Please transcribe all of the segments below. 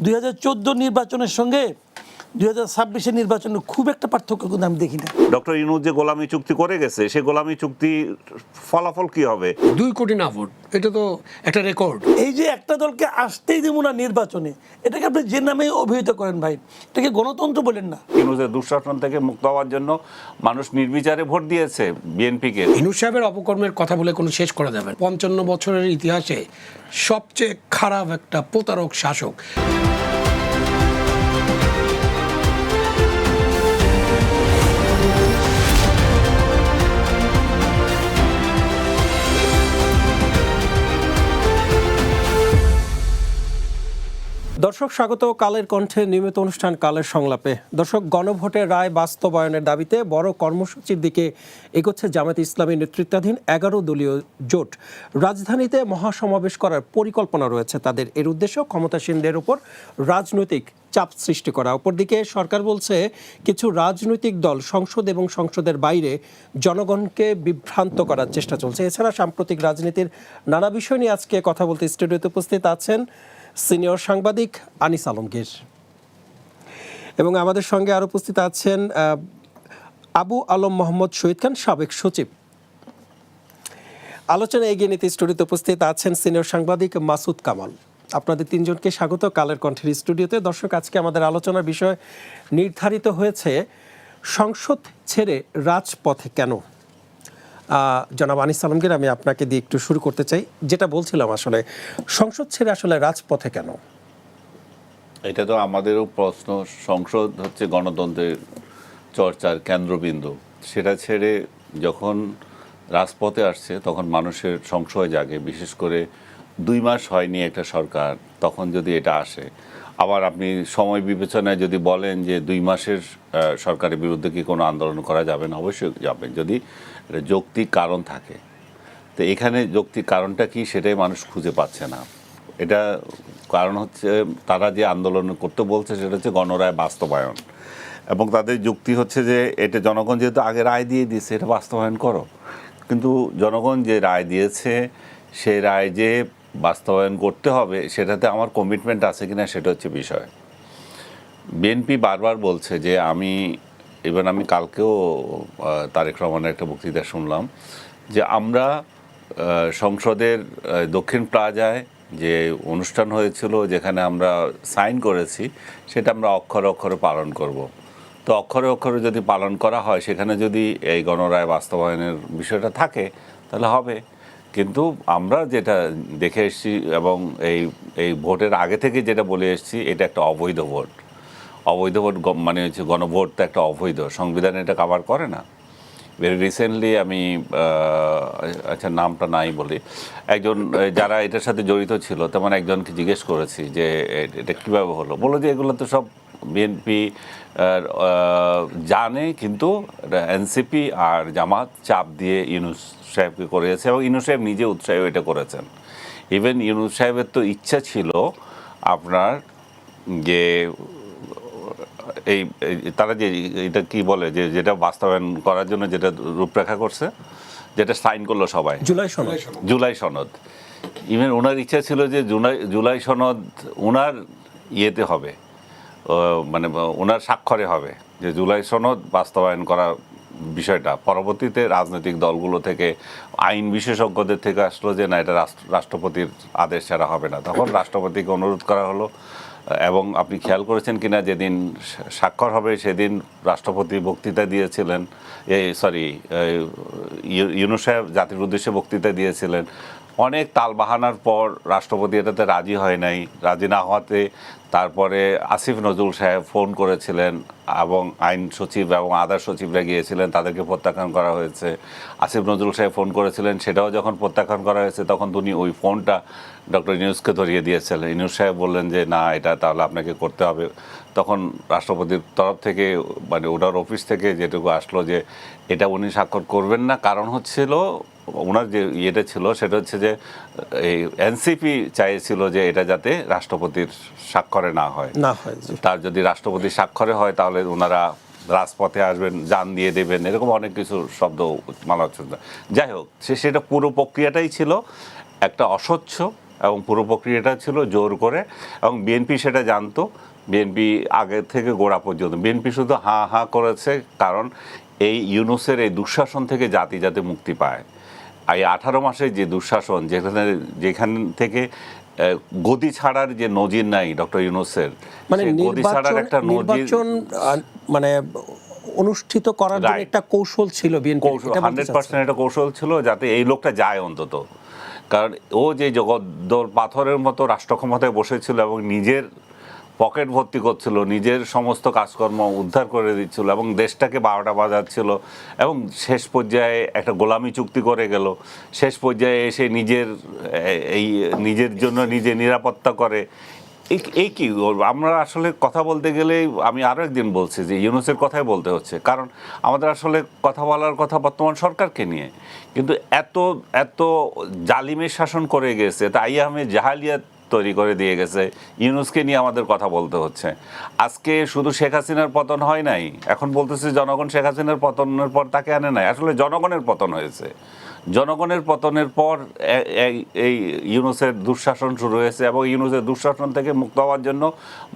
2014 নির্বাচনের সঙ্গে 2026 নির্বাচনের খুব একটা পার্থক্য কিন্তু আমি দেখি না। ডক্টর ইউনূস যে গোলামি চুক্তি করে গেছে, সেই গোলামি চুক্তি ফলাফল কি হবে? 2 কোটি না ভোট, এটা তো একটা রেকর্ড। এই যে একটা দলকে আসতেই দেব না নির্বাচনে, এটাকে আপনি যে নামে অভিহিত করেন ভাই, এটাকে গণতন্ত্র বলেন না। ইউনূসের দুঃশাসন থেকে মুক্ত হওয়ার জন্য মানুষ নির্বিচারে ভোট দিয়েছে বিএনপিকে। ইউনূস সাহেবের অপকর্মের কথা বলে কোনো শেষ করা যাবে না। 55 বছরের ইতিহাসে সবচেয়ে খারাপ একটা প্রতারক শাসক। দর্শক স্বাগত কালের কণ্ঠে নিয়মিত অনুষ্ঠান কালের সংলাপে। দর্শক, গণভোটের রায় বাস্তবায়নের দাবিতে বড় কর্মসূচির দিকে এগোচ্ছে জামায়াতে ইসলামী নেতৃত্বাধীন 11 দলীয় জোট। রাজধানীতে মহাসমাবেশ করার পরিকল্পনা রয়েছে তাদের। এর উদ্দেশ্য ক্ষমতাসীনদের উপর রাজনৈতিক চাপ সৃষ্টি করা। অপরদিকে সরকার বলছে কিছু রাজনৈতিক দল সংসদ এবং সংসদের বাইরে জনগণকে বিভ্রান্ত করার চেষ্টা চলছে। এছাড়া সাম্প্রতিক রাজনীতির নানা বিষয় নিয়ে আজকে কথা বলতে স্টুডিওতে উপস্থিত আছেন সিনিয়র সাংবাদিক আনিস আলমগীর, এবং আমাদের সঙ্গে আরো উপস্থিত আছেন আবু আলম মোহাম্মদ শহীদ খান, সাবেক সচিব। আলোচনা এগিয়ে নিতে স্টুডিওতে উপস্থিত আছেন সিনিয়র সাংবাদিক মাসুদ কামাল। আপনাদের তিনজনকে স্বাগত কালের কণ্ঠের স্টুডিওতে। দর্শক, আজকে আমাদের আলোচনার বিষয় নির্ধারিত হয়েছে সংসদ ছেড়ে রাজপথে কেন। জনাব আনিস আলমগীর, আমি আপনাকে দিয়ে একটু শুরু করতে চাই। যেটা বলছিলাম, আসলে সংসদ ছেড়ে আসলে রাজপথে কেন? এটা তো আমাদেরও প্রশ্ন। সংসদ হচ্ছে গণতন্ত্রের চর্চার কেন্দ্রবিন্দু। সেটা ছেড়ে যখন রাজপথে আসছে তখন মানুষের সংশয় জাগে। বিশেষ করে 2 মাস হয়নি একটা সরকার, তখন যদি এটা আসে। আবার আপনি সময় বিবেচনায় যদি বলেন যে 2 মাসের সরকারের বিরুদ্ধে কি কোনো আন্দোলন করা যাবে না, অবশ্যই যাবে, যদি যৌক্তিক কারণ থাকে। তো এখানে যৌক্তিক কারণটা কি, সেটাই মানুষ খুঁজে পাচ্ছে না। এটা কারণ হচ্ছে তারা যে আন্দোলন করতে বলছে সেটা হচ্ছে গণরায় বাস্তবায়ন, এবং তাদের যুক্তি হচ্ছে যে এটা জনগণ যেহেতু আগে রায় দিয়ে দিয়েছে, এটা বাস্তবায়ন করো। কিন্তু জনগণ যে রায় দিয়েছে সেই রায় যে বাস্তবায়ন করতে হবে সেটাতে আমার কমিটমেন্ট আছে কিনা, সেটা হচ্ছে বিষয়। বিএনপি বারবার বলছে যে আমি কালকেও তারেক রহমানের একটা বক্তৃতা শুনলাম যে আমরা সংসদের দক্ষিণ প্লাজায় যে অনুষ্ঠান হয়েছিল, যেখানে আমরা সাইন করেছি, সেটা আমরা অক্ষরে অক্ষরে পালন করব। তো অক্ষরে অক্ষরে যদি পালন করা হয়, সেখানে যদি এই গণরায় বাস্তবায়নের বিষয়টা থাকে তাহলে হবে। কিন্তু আমরা যেটা দেখে এসেছি এবং এই ভোটের আগে থেকে যেটা বলে এসেছি, এটা একটা অবৈধ ভোট। অবৈধ ভোট মানে হচ্ছে গণভোট তো একটা অবৈধ, সংবিধান এটা কভার করে না। ভেরি রিসেন্টলি আমি আচ্ছা নামটা নাই বলি, একজন যারা এটার সাথে জড়িত ছিল তেমন একজনকে জিজ্ঞেস করেছি যে এটা কীভাবে হলো। বললো যে এগুলো তো সব বিএনপি জানে, কিন্তু এনসিপি আর জামাত চাপ দিয়ে ইউনূস সাহেবকে করেছে, এবং ইউনূস সাহেব নিজে উৎসাহে এটা করেছেন। ইভেন ইউনূস সাহেবের তো ইচ্ছা ছিল আপনার যে তারা যে এটা কি বলে যে যেটা বাস্তবায়ন করার জন্য যেটা রূপরেখা করছে, যেটা সাইন করলো সবাই, জুলাই সনদ। ইভেন ওনার ইচ্ছা ছিল যে জুলাই সনদ ওনার ইয়েতে হবে, মানে ওনার স্বাক্ষরে হবে, যে জুলাই সনদ বাস্তবায়ন করা বিষয়টা। পরবর্তীতে রাজনৈতিক দলগুলো থেকে, আইন বিশেষজ্ঞদের থেকে আসলো যে না, এটা রাষ্ট্রপতির আদেশ ছাড়া হবে না। তখন রাষ্ট্রপতিকে অনুরোধ করা হলো, এবং আপনি খেয়াল করেছেন কিনা, যেদিন স্বাক্ষর হবে সেদিন রাষ্ট্রপতি বক্তৃতা দিয়েছিলেন, ইউনূস সাহেব জাতির উদ্দেশ্যে বক্তৃতা দিয়েছিলেন। অনেক তালবাহানার পর রাষ্ট্রপতি এটাতে রাজি হয় নাই। রাজি না হওয়াতে তারপরে আসিফ নজরুল সাহেব ফোন করেছিলেন, এবং আইন সচিব এবং আদার সচিবরা গিয়েছিলেন, তাদেরকে প্রত্যাখ্যান করা হয়েছে। আসিফ নজরুল সাহেব ফোন করেছিলেন, সেটাও যখন প্রত্যাখ্যান করা হয়েছে তখন তিনি ওই ফোনটা ডক্টর ইউনূসকে ধরিয়ে দিয়েছিলেন। ইউনূস সাহেব বললেন যে না, এটা তাহলে আপনাকে করতে হবে। তখন রাষ্ট্রপতির তরফ থেকে, মানে ওনার অফিস থেকে যেটুকু আসলো যে এটা উনি স্বাক্ষর করবেন না, কারণ হচ্ছিল ওনার যে ইয়েটা ছিল সেটা হচ্ছে যে এই এনসিপি চাইছিল যে এটা যাতে রাষ্ট্রপতির স্বাক্ষরে না হয়। তার যদি রাষ্ট্রপতির স্বাক্ষরে হয় তাহলে ওনারা রাজপথে আসবেন, জান দিয়ে দেবেন, এরকম অনেক কিছু শব্দ মালা। যাই হোক, সেটা পুরো প্রক্রিয়াটাই ছিল একটা অস্বচ্ছ এবং পুরো প্রক্রিয়াটা ছিল জোর করে, এবং বিএনপি সেটা জানতো। বিএনপি আগে থেকে গোড়া পর্যন্ত বিএনপি শুধু হাঁ হাঁ করেছে, কারণ এই ইউনূসের এই দুঃশাসন থেকে জাতি যাতে মুক্তি পায়। এই 18 মাসের যে দুঃশাসন, যেখান থেকে গদি ছাড়ার যে নজির নাই ডক্টর ইউনূসের, মানে গদি ছাড়ার একটা নির্বাচন মানে অনুষ্ঠিত করার জন্য একটা কৌশল ছিল বিএনপি, 100% এটা কৌশল ছিল যাতে এই লোকটা যায় অন্তত। কারণ ও যে জগদ্দল পাথরের মতো রাষ্ট্র ক্ষমতায় বসেছিল এবং নিজের পকেট ভর্তি করছিল, নিজের সমস্ত কাজকর্ম উদ্ধার করে দিচ্ছিল এবং দেশটাকে 12টা বাজাচ্ছিল, এবং শেষ পর্যায়ে একটা গোলামি চুক্তি করে গেল। শেষ পর্যায়ে এসে নিজের জন্য নিজে নিরাপত্তা করে। এই কি আমরা আসলে কথা বলতে গেলে, আমি আরও একদিন বলছি যে ইউনূসের কথাই বলতে হচ্ছে, কারণ আমাদের আসলে কথা বলার কথা বর্তমান সরকারকে নিয়ে। কিন্তু এত জালিমের শাসন করে গেছে, তাই আমি জাহালিয়াত তৈরি করে দিয়ে গেছে, ইউনূসকে নিয়ে আমাদের কথা বলতে হচ্ছে। আজকে শুধু শেখ হাসিনার পতন হয় নাই, এখন বলতেছে জনগণ শেখ হাসিনার পতনের পর তাকে আনে নাই, আসলে জনগণের পতন হয়েছে। জনগণের পতনের পর এই ইউনূসের দুঃশাসন শুরু হয়েছে, এবং ইউনূসের দুঃশাসন থেকে মুক্ত হওয়ার জন্য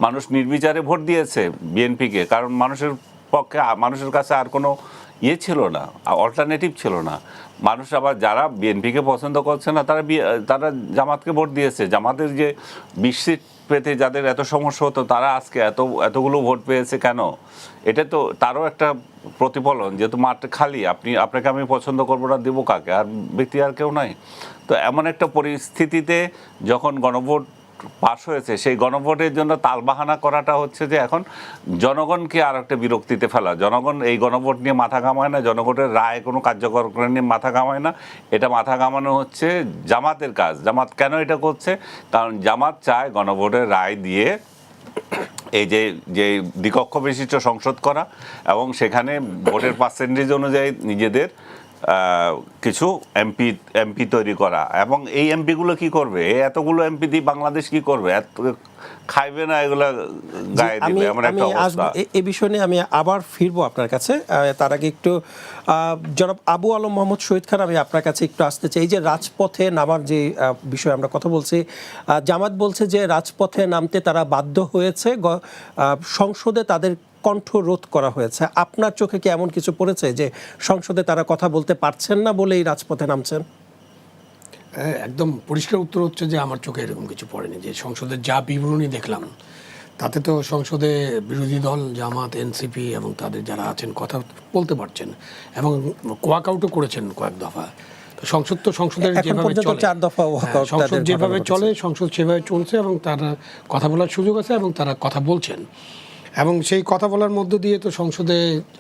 মানুষ নির্বিচারে ভোট দিয়েছে বিএনপিকে, কারণ মানুষের কাছে আর কোনো ছিল না, অল্টারনেটিভ ছিল না। মানুষ আবার যারা বিএনপিকে পছন্দ করছে না, তারা জামাতকে ভোট দিয়েছে। জামাতের যে 20 সিট পেতে যাদের এত সমস্যা হতো, তারা আজকে এতগুলো ভোট পেয়েছে কেন? এটা তো তারও একটা প্রতিফলন, যেহেতু মাঠ খালি, আপনাকে আমি পছন্দ করবো না, দেবো কাকে? আর ব্যক্তি আর কেউ নাই। তো এমন একটা পরিস্থিতিতে যখন গণভোট পাশ হয়েছে, সেই গণভোটের জন্য তালবাহানা করাটা হচ্ছে যে এখন জনগণকে আর একটা বিরক্তিতে ফেলা। জনগণ এই গণভোট নিয়ে মাথা ঘামায় না, জনগণের রায় কোনো কার্যকর করে নিয়ে মাথা ঘামায় না, এটা মাথা ঘামানো হচ্ছে জামাতের কাজ। জামাত কেন এটা করছে? কারণ জামাত চায় গণভোটের রায় দিয়ে এই যে দ্বিকক্ষ বিশিষ্ট সংসদ করা, এবং সেখানে ভোটের পার্সেন্টেজ অনুযায়ী নিজেদের কিছু এমপি তৈরি করা। এবং এই এমপিগুলো কি করবে? এতগুলো এমপি দিয়ে বাংলাদেশ কি করবে? খাইবে না, এগুলো গায়ে দিবে, এমন একটা অবস্থা। এই বিষয় নিয়ে আমি আবার ফিরবো আপনার কাছে। তার আগে একটু জনাব আবু আলম মোহাম্মদ শহীদ খান, আমি আপনার কাছে একটু আসতে চাই। এই যে রাজপথে নামার যে বিষয়ে আমরা কথা বলছি, জামাত বলছে যে রাজপথে নামতে তারা বাধ্য হয়েছে, সংসদে তাদের কণ্ঠ রোধ করা হয়েছে। আপনার চোখে কি এমন কিছু পড়েছে যে সংসদে তারা কথা বলতে পারছেন না বলেই রাজপথে নামছেন? একদম পরিষ্কার উত্তর হচ্ছে যে আমার চোখে এরকম কিছু পড়েনি। যে সংসদের যা বিবরণী দেখলাম, তাতে তো সংসদে বিরোধী দল জামাত, এনসিপি এবং তাদের যারা আছেন কথা বলতে পারছেন, এবং ওয়াকআউটও করেছেন কয়েক দফা। তো সংসদের যেভাবে চলে, 4 দফা সংসদ যেভাবে চলে, সংসদ সেভাবে চলছে, এবং তারা কথা বলার সুযোগ আছে এবং তারা কথা বলছেন। এবং সেই কথা বলার মধ্য দিয়ে তো সংসদে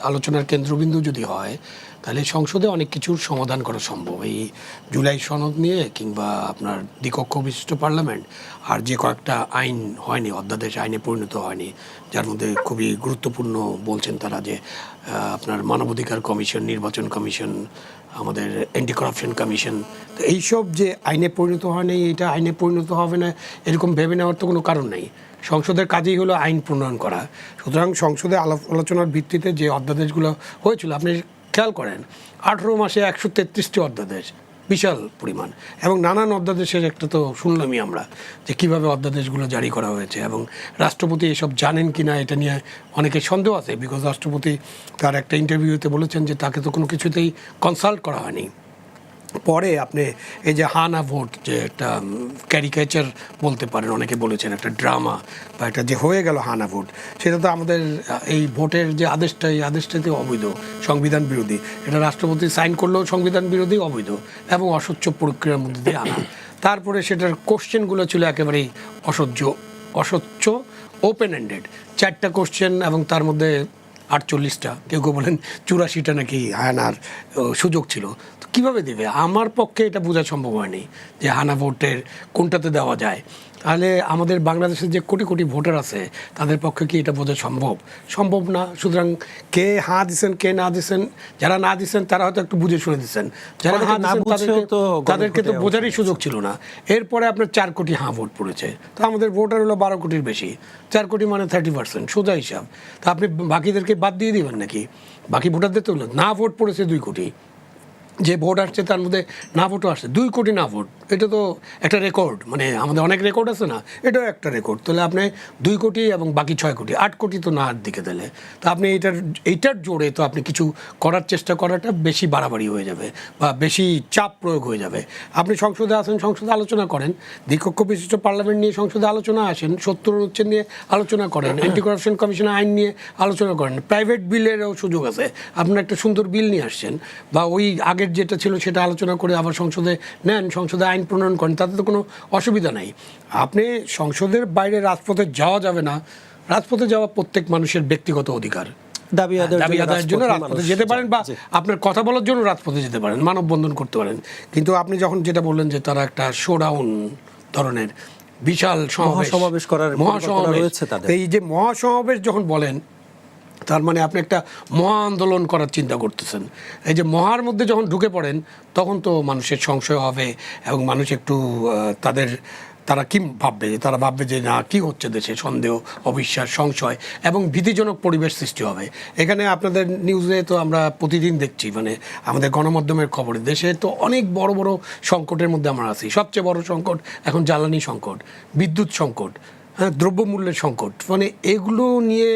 আলোচনার কেন্দ্রবিন্দু যদি হয়, তাহলে সংসদে অনেক কিছুর সমাধান করা সম্ভব। এই জুলাই সনদ নিয়ে, কিংবা আপনার দ্বিকক্ষ বিশিষ্ট পার্লামেন্ট, আর যে কয়েকটা আইন হয়নি, অধ্যাদেশ আইনে পরিণত হয়নি, যার মধ্যে খুবই গুরুত্বপূর্ণ বলছেন তারা যে আপনার মানবাধিকার কমিশন, নির্বাচন কমিশন, আমাদের অ্যান্টি করাপশন কমিশন। তো এইসব যে আইনে পরিণত হয়নি, এটা আইনে পরিণত হবে না এরকম ভেবে নেওয়ার তো কোনো কারণ নেই। সংসদের কাজেই হলো আইন প্রণয়ন করা। সুতরাং সংসদে আলোচনার ভিত্তিতে যে অধ্যাদেশগুলো হয়েছিল, আপনি খেয়াল করেন 18 মাসে 133টি অধ্যাদেশ, বিশাল পরিমাণ, এবং নানান অধ্যাদেশের একটা তো শুনলামই আমরা যে কীভাবে অধ্যাদেশগুলো জারি করা হয়েছে। এবং রাষ্ট্রপতি এসব জানেন কি না এটা নিয়ে অনেকের সন্দেহ আছে, বিকজ রাষ্ট্রপতি তার একটা ইন্টারভিউতে বলেছেন যে তাকে তো কোনো কিছুতেই কনসাল্ট করা হয়নি। পরে আপনি এই যে হানা ভোট, যে একটা ক্যারিকেচার বলতে পারেন, অনেকে বলেছেন একটা ড্রামা, বা এটা যে হয়ে গেল হানা ভোট, সেটা তো আমাদের এই ভোটের যে আদেশটা, এই আদেশটাতে অবৈধ, সংবিধান বিরোধী। এটা রাষ্ট্রপতি সাইন করলেও সংবিধান বিরোধী, অবৈধ এবং অস্বচ্ছ প্রক্রিয়ার মধ্যে দিয়ে আনা। তারপরে সেটার কোশ্চেনগুলো ছিল একেবারেই অস্বচ্ছ, ওপেন এন্ডেড, 4টা কোশ্চেন, এবং তার মধ্যে 48টা, কেউ কেউ বলেন 84টা নাকি হানার সুযোগ ছিল। তো কীভাবে দেবে? আমার পক্ষে এটা বোঝা সম্ভব হয়নি যে হানা ভোটের কোনটাতে দেওয়া যায়। তাহলে আমাদের বাংলাদেশের যে কোটি কোটি ভোটার আছে, তাদের পক্ষে কি এটা বোঝা সম্ভব না। সুতরাং কে হাঁ দিচ্ছেন, কে না দিচ্ছেন, যারা না দিচ্ছেন তারা হয়তো একটু বুঝে শুনে দিচ্ছেন, যারা হাঁ দিচ্ছেন তাদেরকে তো বোঝারই সুযোগ ছিল না। এরপরে আপনার 4 কোটি হাঁ ভোট পড়েছে, তো আমাদের ভোটার হলো 12 কোটির বেশি, 4 কোটি মানে 30%, সোজা হিসাব। তা আপনি বাকিদেরকে বাদ দিয়ে দিবেন নাকি? বাকি ভোটারদের তো না ভোট পড়েছে 2 কোটি, যে ভোট আসছে তার মধ্যে না ভোটও আসছে 2 কোটি না ভোট, এটা তো একটা রেকর্ড, মানে আমাদের অনেক রেকর্ড আছে না, এটাও একটা রেকর্ড। তাহলে আপনি 2 কোটি এবং বাকি 6 কোটি 8 কোটি তো নার দিকে দিলে তো আপনি এইটার জোরে তো আপনি কিছু করার চেষ্টা করাটা বেশি বাড়াবাড়ি হয়ে যাবে বা বেশি চাপ প্রয়োগ হয়ে যাবে। আপনি সংসদে আসেন, সংসদে আলোচনা করেন, দ্বিকক্ষ বিশিষ্ট পার্লামেন্ট নিয়ে সংসদে আলোচনা আসেন, 70 অনুচ্ছেদ নিয়ে আলোচনা করেন, অ্যান্টি কারাপশন কমিশন আইন নিয়ে আলোচনা করেন, প্রাইভেট বিলেরও সুযোগ আছে। আপনি একটা সুন্দর বিল নিয়ে আসছেন বা ওই আগের যেটা ছিল সেটা আলোচনা করে আবার সংসদে নেন, সংসদে আইন প্রণয়ন করেন, তাতে তো কোনো অসুবিধা নাই। আপনি সংসদের বাইরে রাজপথে যাওয়া যাবে না, রাজপথে যাওয়া প্রত্যেক মানুষের ব্যক্তিগত অধিকার। দাবি আদায়ের জন্য রাজপথে যেতে পারেন বা আপনার কথা বলার জন্য রাজপথে যেতে পারেন, মানববন্ধন করতে পারেন। কিন্তু আপনি যখন যেটা বললেন যে তারা একটা শোডাউন ধরনের বিশাল মহাসমাবেশ করার পরিকল্পনা রয়েছে তাদের, এই যে মহাসমাবেশ যখন বলেন তার মানে আপনি একটা মহা আন্দোলন করার চিন্তা করতেছেন। এই যে মহার মধ্যে যখন ঢুকে পড়েন তখন তো মানুষের সংশয় হবে এবং মানুষ একটু তারা কি ভাববে, তারা ভাববে যে না কি হচ্ছে দেশে, সন্দেহ, অবিশ্বাস, সংশয় এবং ভীতিজনক পরিবেশ সৃষ্টি হবে। এখানে আপনাদের নিউজে তো আমরা প্রতিদিন দেখছি, মানে আমাদের গণমাধ্যমের খবরে দেশে তো অনেক বড় বড় সংকটের মধ্যে আমরা আছি। সবচেয়ে বড় সংকট এখন জ্বালানি সংকট, বিদ্যুৎ সংকট, হ্যাঁ, দ্রব্যমূল্যের সংকট, মানে এগুলো নিয়ে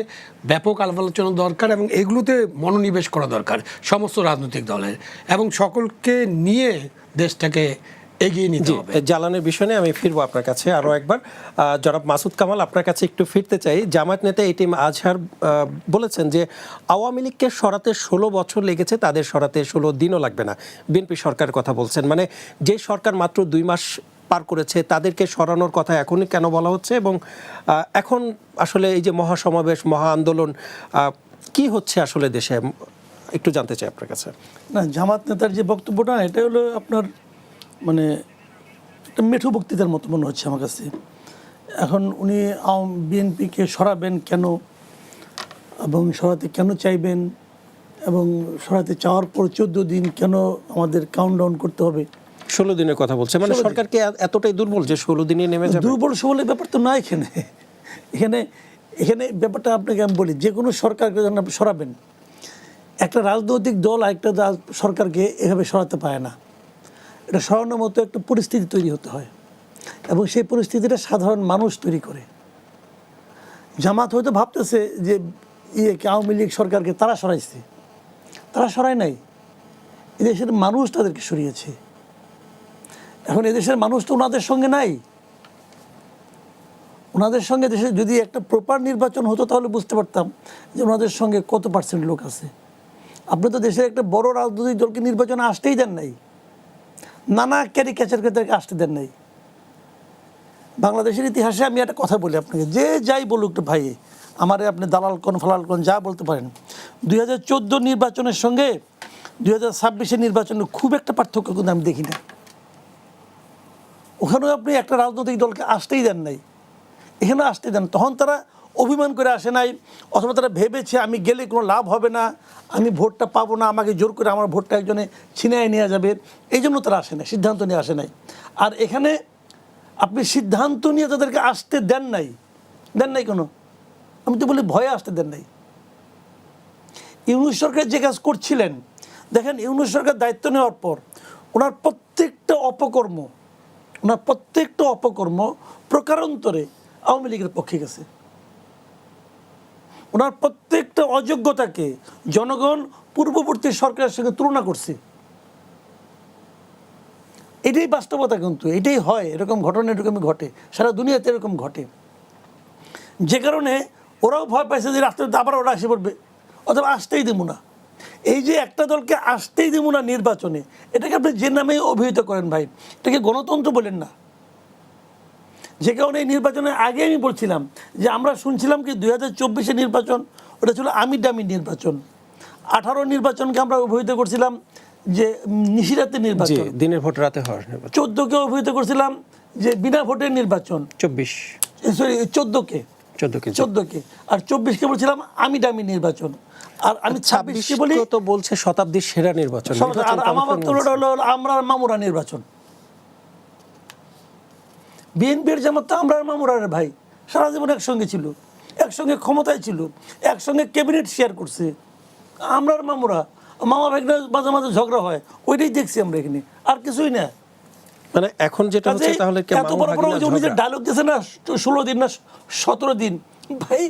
ব্যাপক আলাপ আলোচনা দরকার এবং এগুলোতে মনোনিবেশ করা দরকার সমস্ত রাজনৈতিক দলের এবং সকলকে নিয়ে দেশটাকে এগিয়ে নিতে হবে। জ্বালানির বিষয়ে আমি ফিরবো আপনার কাছে আরও একবার। জনাব মাসুদ কামাল, আপনার কাছে একটু ফিরতে চাই। জামায়াত নেতা এটিএম আজহার বলেছেন যে আওয়ামী লীগকে সরাতে 16 বছর লেগেছে, তাদের সরাতে 16 দিনও লাগবে না। বিএনপি সরকারের কথা বলছেন, মানে যে সরকার মাত্র 2 মাস পার করেছে তাদেরকে সরানোর কথা এখনই কেন বলা হচ্ছে? এবং এখন আসলে এই যে মহাসমাবেশ, মহা আন্দোলন কি হচ্ছে আসলে দেশে, একটু জানতে চাই আপনার কাছে। না, জামাত নেতার যে বক্তব্যটা এটা হলো আপনার মানে একটা মেঠো বক্তৃতার মতো মনে হচ্ছে আমার কাছে। এখন উনি বিএনপিকে সরাবেন কেন এবং সরাতে কেন চাইবেন এবং সরাতে চাওয়ার পর 14 দিন কেন আমাদের কাউন্টডাউন করতে হবে? 16 দিনের কথা বলছে, মানে সরকারকে এতটাই দুর্বল যে 16 দিনে নেমে যাবে? দুর্বল সবলের ব্যাপার তো না এখানে। এখানে এখানে ব্যাপারটা আপনাকে আমি বলি, যে কোনো সরকারকে যখন আপনি সরাবেন, একটা রাজনৈতিক দল আরেকটা সরকারকে এভাবে সরাতে পারে না। এটা সরানোর মতো একটা পরিস্থিতি তৈরি হতে হয় এবং সেই পরিস্থিতিটা সাধারণ মানুষ তৈরি করে। জামাত হয়তো ভাবতেছে যে আওয়ামী লীগ সরকারকে তারা সরাইছে, তারা সরায় নাই, এদেশের মানুষ তাদেরকে সরিয়েছে। এখন এদেশের মানুষ তো ওনাদের সঙ্গে নাই, ওনাদের সঙ্গে দেশে যদি একটা প্রপার নির্বাচন হতো তাহলে বুঝতে পারতাম যে ওনাদের সঙ্গে কত পার্সেন্ট লোক আছে। আপনি তো দেশের একটা বড় রাজনৈতিক দলকে নির্বাচনে আসতেই দেন নাই, নানা ক্যারিকেচার তাদেরকে আসতে দেন নাই। বাংলাদেশের ইতিহাসে আমি একটা কথা বলি আপনাকে, যে যাই বলুক ভাই, আমারে আপনি দালাল কোন ফালাল কোন যা বলতে পারেন, 2014 নির্বাচনের সঙ্গে 2026 নির্বাচনের খুব একটা পার্থক্য কিন্তু আমি দেখি না। ওখানেও আপনি একটা রাজনৈতিক দলকে আসতেই দেন নাই, এখানে আসতে দেন। তখন তারা অভিমান করে আসে নাই, অথবা তারা ভেবেছে আমি গেলে কোনো লাভ হবে না, আমি ভোটটা পাবো না, আমাকে জোর করে আমার ভোটটা একজনে ছিনিয়ে নেওয়া যাবে, এই জন্য তারা আসে নাই, সিদ্ধান্ত নিয়ে আসে নাই। আর এখানে আপনি সিদ্ধান্ত নিয়ে তাদেরকে আসতে দেন নাই কোনো, আমি তো বলি ভয়ে আসতে দেন নাই। ইউনূস সরকার যে কাজ করছিলেন, দেখেন ইউনূস সরকার দায়িত্ব নেওয়ার পর ওনার প্রত্যেকটা অপকর্ম প্রকারান্তরে আওয়ামী লীগের পক্ষে গেছে। ওনার প্রত্যেকটা অযোগ্যতাকে জনগণ পূর্ববর্তী সরকারের সঙ্গে তুলনা করছে। এটাই বাস্তবতা, কিন্তু এটাই হয়, এরকম ঘটনা এরকমই ঘটে, সারা দুনিয়াতে এরকম ঘটে। যে কারণে ওরাও ভয় পাইছে যে রাস্তাতে আবার ওরা এসে পড়বে, অথবা আসতেই দেবো না। এই যে একটা দলকে আসতেই দেবো না নির্বাচনে, এটাকে আপনি যে নামেই অভিহিত করেন ভাই, এটাকে গণতন্ত্র বলেন না। যে কারণে এই নির্বাচনের আগে আমি বলছিলাম যে আমরা শুনছিলাম কি 2024 নির্বাচন ওটা ছিল আমি ডামি নির্বাচন, 18 নির্বাচনকে আমরা অভিহিত করছিলাম যে নিশিরাতের নির্বাচন, দিনের ভোট রাতে হওয়ার নির্বাচন। 14কে অভিহিত করছিলাম যে বিনা ভোটের নির্বাচন, 14কে আর 24কে বলছিলাম আমি ডামি নির্বাচন, আর আমি 26কে বলি তো বলছে শতাব্দীর সেরা নির্বাচন, আর আমার তো হলো আমরা মামুরা নির্বাচন। বিএনপির জামাত তো আমরা মামুরার ভাই, সারা জীবন একসঙ্গে ছিল, একসঙ্গে ক্ষমতায় ছিল, একসঙ্গে ক্যাবিনেট শেয়ার করছে। আমরার মামুরা, মামা ভাইরা মাঝে মাঝে ঝগড়া হয়, ওইটাই দেখছি আমরা এখানে, আর কিছুই না। মানে এখন যেটা হচ্ছে তাহলে কি এত বড় বড় উনি যে ডায়লগ দিয়েছে না 16 দিন না 17 দিন, ভাই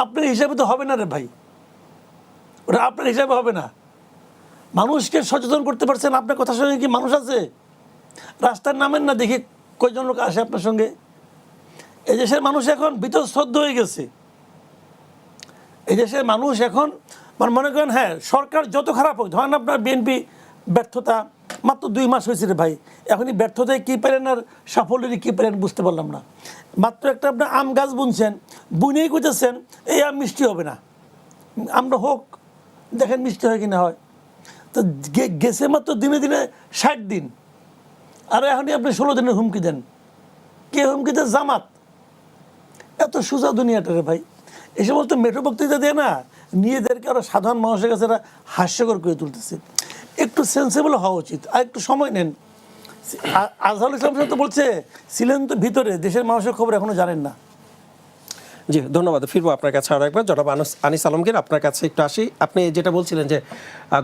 আপনার হিসাবে তো হবে না রে ভাই, ওটা আপনার হিসাবে হবে না। মানুষকে সচেতন করতে পারছেন, আপনার কথার সঙ্গে কি মানুষ আছে? রাস্তার নামেন না, দেখি কয়জন লোক আসে আপনার সঙ্গে। এই দেশের মানুষ এখন বীতশ্রদ্ধ হয়ে গেছে। এই দেশের মানুষ এখন মানে মনে করেন, হ্যাঁ সরকার যত খারাপ হোক, ধরেন আপনার বিএনপি ব্যর্থতা মাত্র 2 মাস হয়েছে রে ভাই, এখনই ব্যর্থতায় কী পেলেন আর সাফল্যেরই কী পেলেন বুঝতে পারলাম না। মাত্র একটা আপনার আম গাছ বুনছেন, বুনেই করতেছেন এই আম মিষ্টি হবে না, আমরা হোক দেখেন মিষ্টি হয় কিনা হয়। তো গেছে মাত্র দিনে দিনে 60 দিন, আর এখনই আপনি 16 দিনের হুমকি দেন। কে হুমকি দেন? জামাত। এত সোজা দুনিয়াটা রে ভাই। এই সমস্ত মেঠো বক্তৃতা দিয়ে না নিজেদেরকে আরো সাধারণ মানুষের কাছে হাস্যকর করে তুলতেছে। একটু সেন্সিবল হওয়া উচিত, আর একটু সময় নেন। আজহারুল ইসলাম সাহেব তো বলছে ছিলেন তো ভিতরে, দেশের মানুষের খবর এখনো জানেন না। জি ধন্যবাদ। ফিরবো আপনার কাছে আরো একবার। জনাব আনিস আলমগীর, আপনার কাছে একটু আসি। আপনি যেটা বলছিলেন যে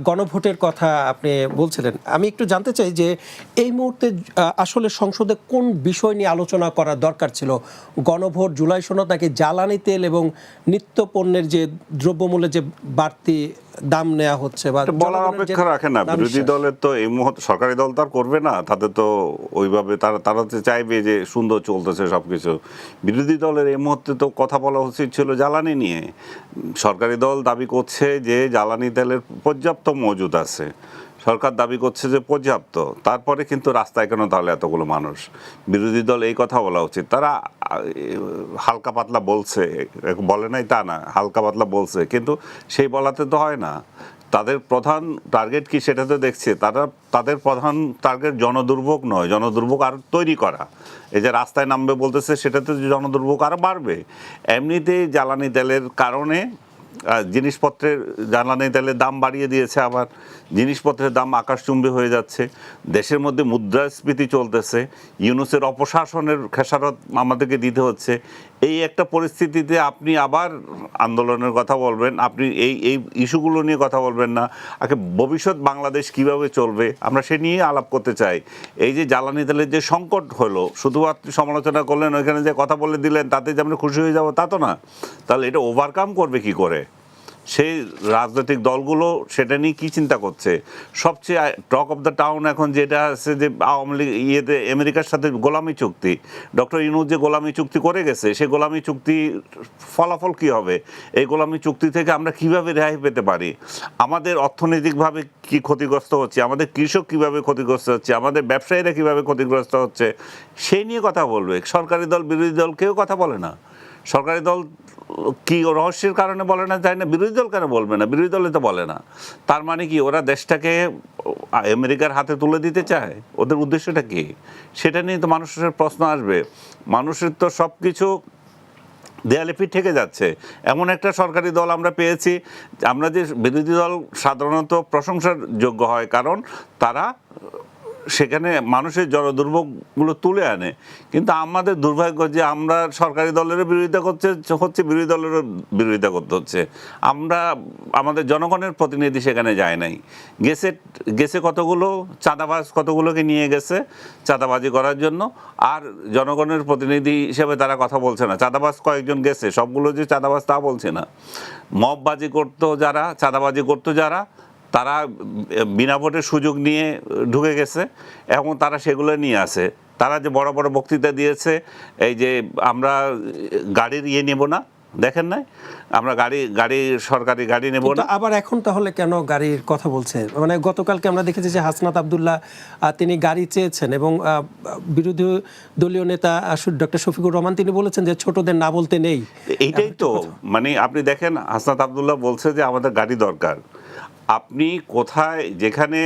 গণভোটের কথা আপনি বলছিলেন, আমি একটু জানতে চাই যে এই মুহূর্তে আসলে সংসদে কোন বিষয় নিয়ে আলোচনা করা দরকার ছিল? গণভোট, জুলাই সনদ, নাকি জ্বালানি তেল এবং নিত্য পণ্যের যে দ্রব্যমূল্যের যে বাড়তি দাম নেওয়া হচ্ছে বা বলার অপেক্ষা রাখে না? বিরোধী দলের তো এই মুহূর্তে, সরকারি দল তো আর করবে না, তাদের তো ওইভাবে তারা তো চাইবে যে সুন্দর চলতেছে সবকিছু। বিরোধী দলের এই মুহূর্তে তো কথা বলা উচিত ছিল জ্বালানি নিয়ে। সরকারি দল দাবি করছে যে জ্বালানি তেলের পর্যাপ্ত মজুদ আছে, সরকার দাবি করছে যে পর্যাপ্ত, তারপরে কিন্তু রাস্তায় কেন তাহলে এতগুলো মানুষ? বিরোধী দল এই কথা বলা উচিত। তারা হালকা পাতলা বলছে, বলে নাই তা না, হালকা পাতলা বলছে, কিন্তু সেই বলাতে তো হয় না। তাদের প্রধান টার্গেট কি সেটা তো দেখছে। তাদের প্রধান টার্গেট জনদুর্ভোগ নয়, জনদুর্ভোগ আর তৈরি করা। এই যে রাস্তায় নামবে বলতেছে, সেটাতে জ্বালানি আরও বাড়বে। এমনিতেই জ্বালানি তেলের কারণে জিনিসপত্রের, জ্বালানি তেলের দাম বাড়িয়ে দিয়েছে, আবার জিনিসপত্রের দাম আকাশচুম্বী হয়ে যাচ্ছে। দেশের মধ্যে মুদ্রাস্ফীতি চলতেছে, ইউনূসের অপশাসনের খেসারত আমাদেরকে দিতে হচ্ছে। এই একটা পরিস্থিতিতে আপনি আবার আন্দোলনের কথা বলবেন, আপনি এই ইস্যুগুলো নিয়ে কথা বলবেন না। আগে ভবিষ্যৎ বাংলাদেশ কিভাবে চলবে আমরা সে নিয়ে আলাপ করতে চাই। এই যে জ্বালানি তেলের যে সংকট হলো, শুধুমাত্র সমালোচনা করলেন, ওইখানে যে কথা বলে দিলেন তাতে যে আমরা খুশি হয়ে যাবো তা তো না। তাহলে এটা ওভারকাম করবে কি করে? সেই রাজনৈতিক দলগুলো সেটা নিয়ে কী চিন্তা করছে? সবচেয়ে টক অফ দ্য টাউন এখন যেটা আছে যে আওয়ামী লীগ ইয়েতে আমেরিকার সাথে গোলামি চুক্তি, ডক্টর ইউনূস যে গোলামি চুক্তি করে গেছে, সেই গোলামি চুক্তির ফলাফল কী হবে? এই গোলামি চুক্তি থেকে আমরা কিভাবে রেহাই পেতে পারি? আমাদের অর্থনৈতিকভাবে কি ক্ষতিগ্রস্ত হচ্ছে, আমাদের কৃষক কিভাবে ক্ষতিগ্রস্ত হচ্ছে, আমাদের ব্যবসায়ীরা কিভাবে ক্ষতিগ্রস্ত হচ্ছে, সেই নিয়ে কথা বলবে। সরকারি দল, বিরোধী দল কেউ কথা বলে না। সরকারি দল কি রহস্যের কারণে বলে না জানি না, বিরোধী দল কেন বলবে না? বিরোধী দলে তো বলে না। তার মানে কি ওরা দেশটাকে আমেরিকার হাতে তুলে দিতে চায়? ওদের উদ্দেশ্যটা কি? সেটা নিয়ে তো মানুষের প্রশ্ন আসবে। মানুষের তো সব কিছু দেয়ালে পিঠ থেকে যাচ্ছে। এমন একটা সরকারি দল আমরা পেয়েছি। আমরা যে বিরোধী দল সাধারণত প্রশংসার যোগ্য হয়, কারণ তারা সেখানে মানুষের জনদুর্ভোগগুলো তুলে আনে। কিন্তু আমাদের দুর্ভাগ্য যে আমরা সরকারি দলেরও বিরোধিতা হচ্ছে, বিরোধী দলেরও বিরোধিতা করতে হচ্ছে। আমরা আমাদের জনগণের প্রতিনিধি সেখানে যায় নাই। গেছে কতগুলো চাঁদাবাজ, কতগুলোকে নিয়ে গেছে চাঁদাবাজি করার জন্য, আর জনগণের প্রতিনিধি হিসেবে তারা কথা বলছে না। চাঁদাবাজ কয়েকজন গেছে, সবগুলো যে চাঁদাবাজ তা বলছে না। মববাজি করতো যারা, চাঁদাবাজি করতো যারা, তারা বিনা ভোটের সুযোগ নিয়ে ঢুকে গেছে, এখন তারা সেগুলো নিয়ে আসে। তারা যে বড় বড় বক্তৃতা দিয়েছে, এই যে আমরা গাড়ির নেব না, দেখেন নাই আমরা গাড়ি সরকারি গাড়ি নেব না, আবার এখন তাহলে কেন গাড়ির কথা বলছে? মানে গতকালকে আমরা দেখেছি যে হাসনাত আব্দুল্লাহ তিনি গাড়ি চেয়েছেন, এবং বিরোধী দলীয় নেতা ডক্টর শফিকুর রহমান তিনি বলেছেন যে ছোটদের না বলতে নেই। এইটাই তো মানে আপনি দেখেন, হাসনাত আব্দুল্লাহ বলছে যে আমাদের গাড়ি দরকার। আপনি কোথায়, যেখানে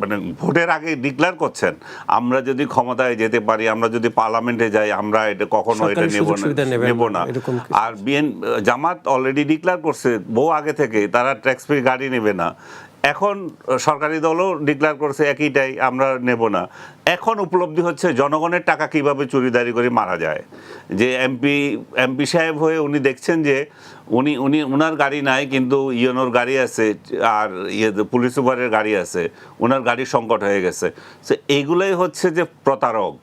মানে ভোটের আগে ডিক্লেয়ার করছেন আমরা যদি ক্ষমতায় যেতে পারি, আমরা যদি পার্লামেন্টে যাই, আমরা এটা কখনো এটা নেব না। আর জামাত অলরেডি ডিক্লেয়ার করছে বহু আগে থেকে তারা ট্যাক্স ফ্রি গাড়ি নেবে না। এখন সরকারি দলও ডিক্লেয়ার করেছে একইটাই, আমরা নেব না। এখন উপলব্ধি হচ্ছে জনগণের টাকা কিভাবে চুরিদারি করে মারা যায়। যে এমপি সাহেব হয়ে উনি দেখছেন যে উনার গাড়ি নাই, কিন্তু ইউনোর গাড়ি আছে, আর পুলিশ সুপারের গাড়ি আছে, ওনার গাড়ির সংকট হয়ে গেছে। তো এইগুলোই হচ্ছে যে প্রতারক।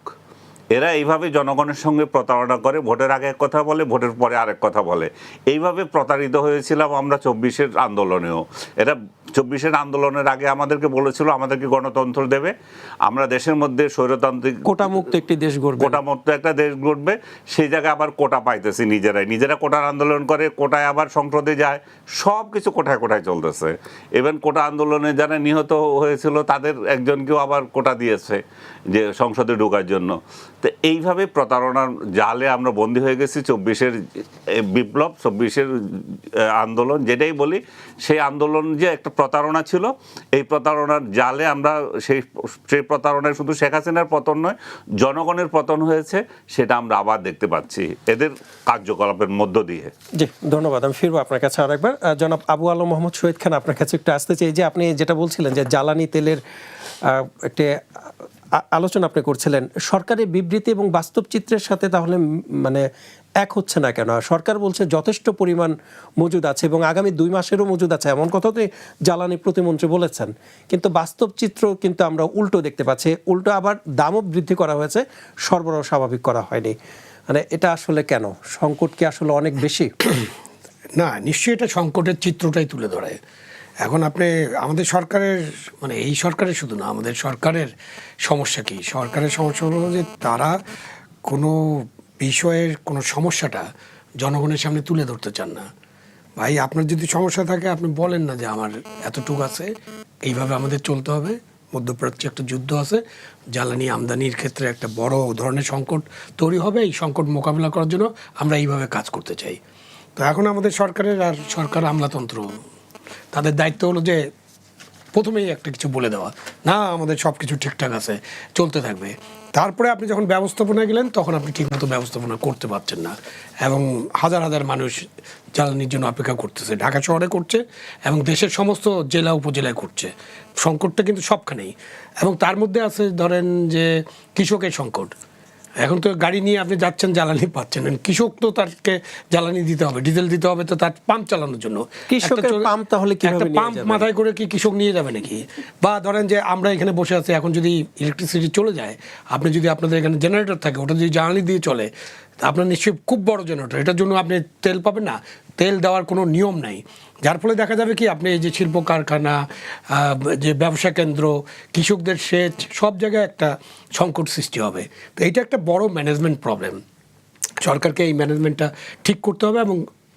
এরা এইভাবে জনগণের সঙ্গে প্রতারণা করে, ভোটের আগে এক কথা বলে, ভোটের পরে আরেক কথা বলে। এইভাবে প্রতারিত হয়েছিলাম আমরা 24-এর আন্দোলনেও। এরা 24-এর আন্দোলনের আগে আমাদেরকে বলেছিল আমাদেরকে গণতন্ত্র দেবে, আমরা দেশের মধ্যে স্বৈরতান্ত্রিক কোটামুক্ত একটি দেশ গড়বে, কোটামুক্ত একটা দেশ গড়বে। সেই জায়গায় আবার কোটা পাইতেছি নিজেরা কোটার আন্দোলন করে, কোটায় আবার সংসদে যায়, সব কিছু কোটায় চলতেছে। ইভেন কোটা আন্দোলনে যারা নিহত হয়েছিল তাদের একজনকেও আবার কোটা দিয়েছে যে সংসদে ঢোকার জন্য। তো এইভাবে প্রতারণার জালে আমরা বন্দী হয়ে গেছি। 24-এর বিপ্লব, 24-এর আন্দোলন যেটাই বলি, সেই আন্দোলন যে একটা প্রতারণা ছিল, এই প্রতারণার জালে আমরা সেই প্রতারণায় শুধু শেখ হাসিনার পতন নয়, জনগণের পতন হয়েছে, সেটা আমরা আবার দেখতে পাচ্ছি এদের কার্যকলাপের মধ্য দিয়ে। জি, ধন্যবাদ। আমি ফিরবো আপনার কাছে আরেকবার। জনাব আবু আলম মোহাম্মদ শহীদ খান, আপনার কাছে একটু আসতে চাই যে আপনি যেটা বলছিলেন যে জ্বালানি তেলের একটি আলোচনা আপনি করছিলেন, সরকারের বিবৃতি এবং বাস্তব চিত্রের সাথে তাহলে মানে এক হচ্ছে না কেন? সরকার বলছে যথেষ্ট পরিমাণ মজুদ আছে এবং আগামী 2 মাসেরও মজুদ আছে, এমন কথা তো জ্বালানি প্রতিমন্ত্রী বলেছেন, কিন্তু বাস্তব চিত্র কিন্তু আমরা উল্টো দেখতে পাচ্ছি। উল্টো আবার দামও বৃদ্ধি করা হয়েছে, সরবরাহ স্বাভাবিক করা হয়নি। মানে এটা আসলে কেন? সংকট কি আসলে অনেক বেশি? না, নিশ্চয়ই এটা সংকটের চিত্রটাই তুলে ধরে। এখন আপনি আমাদের সরকারের, মানে এই সরকারের শুধু না, আমাদের সরকারের সমস্যা কি? সরকারের সমস্যা হলো যে তারা কোনো বিষয়ের কোনো সমস্যাটা জনগণের সামনে তুলে ধরতে চান না। ভাই, আপনার যদি সমস্যা থাকে আপনি বলেন না যে আমার এতটুকু আছে, এইভাবে আমাদের চলতে হবে, মধ্যপ্রাচ্যে একটা যুদ্ধ আছে, জ্বালানি আমদানির ক্ষেত্রে একটা বড় ধরনের সংকট তৈরি হবে, এই সংকট মোকাবিলা করার জন্য আমরা এইভাবে কাজ করতে চাই। তো এখন আমাদের সরকারের আর সরকার আমলাতন্ত্র, তাদের দায়িত্ব হলো যে প্রথমেই একটা কিছু বলে দেওয়া, না আমাদের সব কিছু ঠিকঠাক আছে, চলতে থাকবে। তারপরে আপনি যখন ব্যবস্থাপনায় গেলেন তখন আপনি ঠিকমতো ব্যবস্থাপনা করতে পারছেন না, এবং হাজার হাজার মানুষ জ্বালানির জন্য অপেক্ষা করতেছে, ঢাকা শহরে করছে এবং দেশের সমস্ত জেলা উপজেলায় করছে। সংকটটা কিন্তু সবখানেই, এবং তার মধ্যে আছে ধরেন যে কৃষকের সংকট। এখন তো গাড়ি নিয়ে আপনি যাচ্ছেন, জ্বালানি পাচ্ছেন, কৃষক তো তাকে জ্বালানি দিতে হবে, ডিজেল দিতে হবে, তো তার পাম্প চালানোর জন্য কৃষকের পাম্প তাহলে কিভাবে নিয়ে পাম্প যাবে? মাথায় করে কি কৃষক নিয়ে যাবে নাকি? বা ধরেন যে আমরা এখানে বসে আছি, এখন যদি ইলেকট্রিসিটি চলে যায়, আপনি যদি আপনাদের এখানে জেনারেটর থাকে, ওটা যদি জ্বালানি দিয়ে চলে, আপনার নিশ্চয়ই খুব বড় জেনারেটর, এটার জন্য আপনি তেল পাবেন না, তেল দেওয়ার কোনো নিয়ম নাই। যার ফলে দেখা যাবে কি, আপনি এই যে শিল্প কারখানা, যে ব্যবসা কেন্দ্র, কৃষকদের সেচ, সব জায়গায় একটা সংকট সৃষ্টি হবে। তো এইটা একটা বড় ম্যানেজমেন্ট প্রবলেম। সরকারকে এই ম্যানেজমেন্টটা ঠিক করতে হবে এবং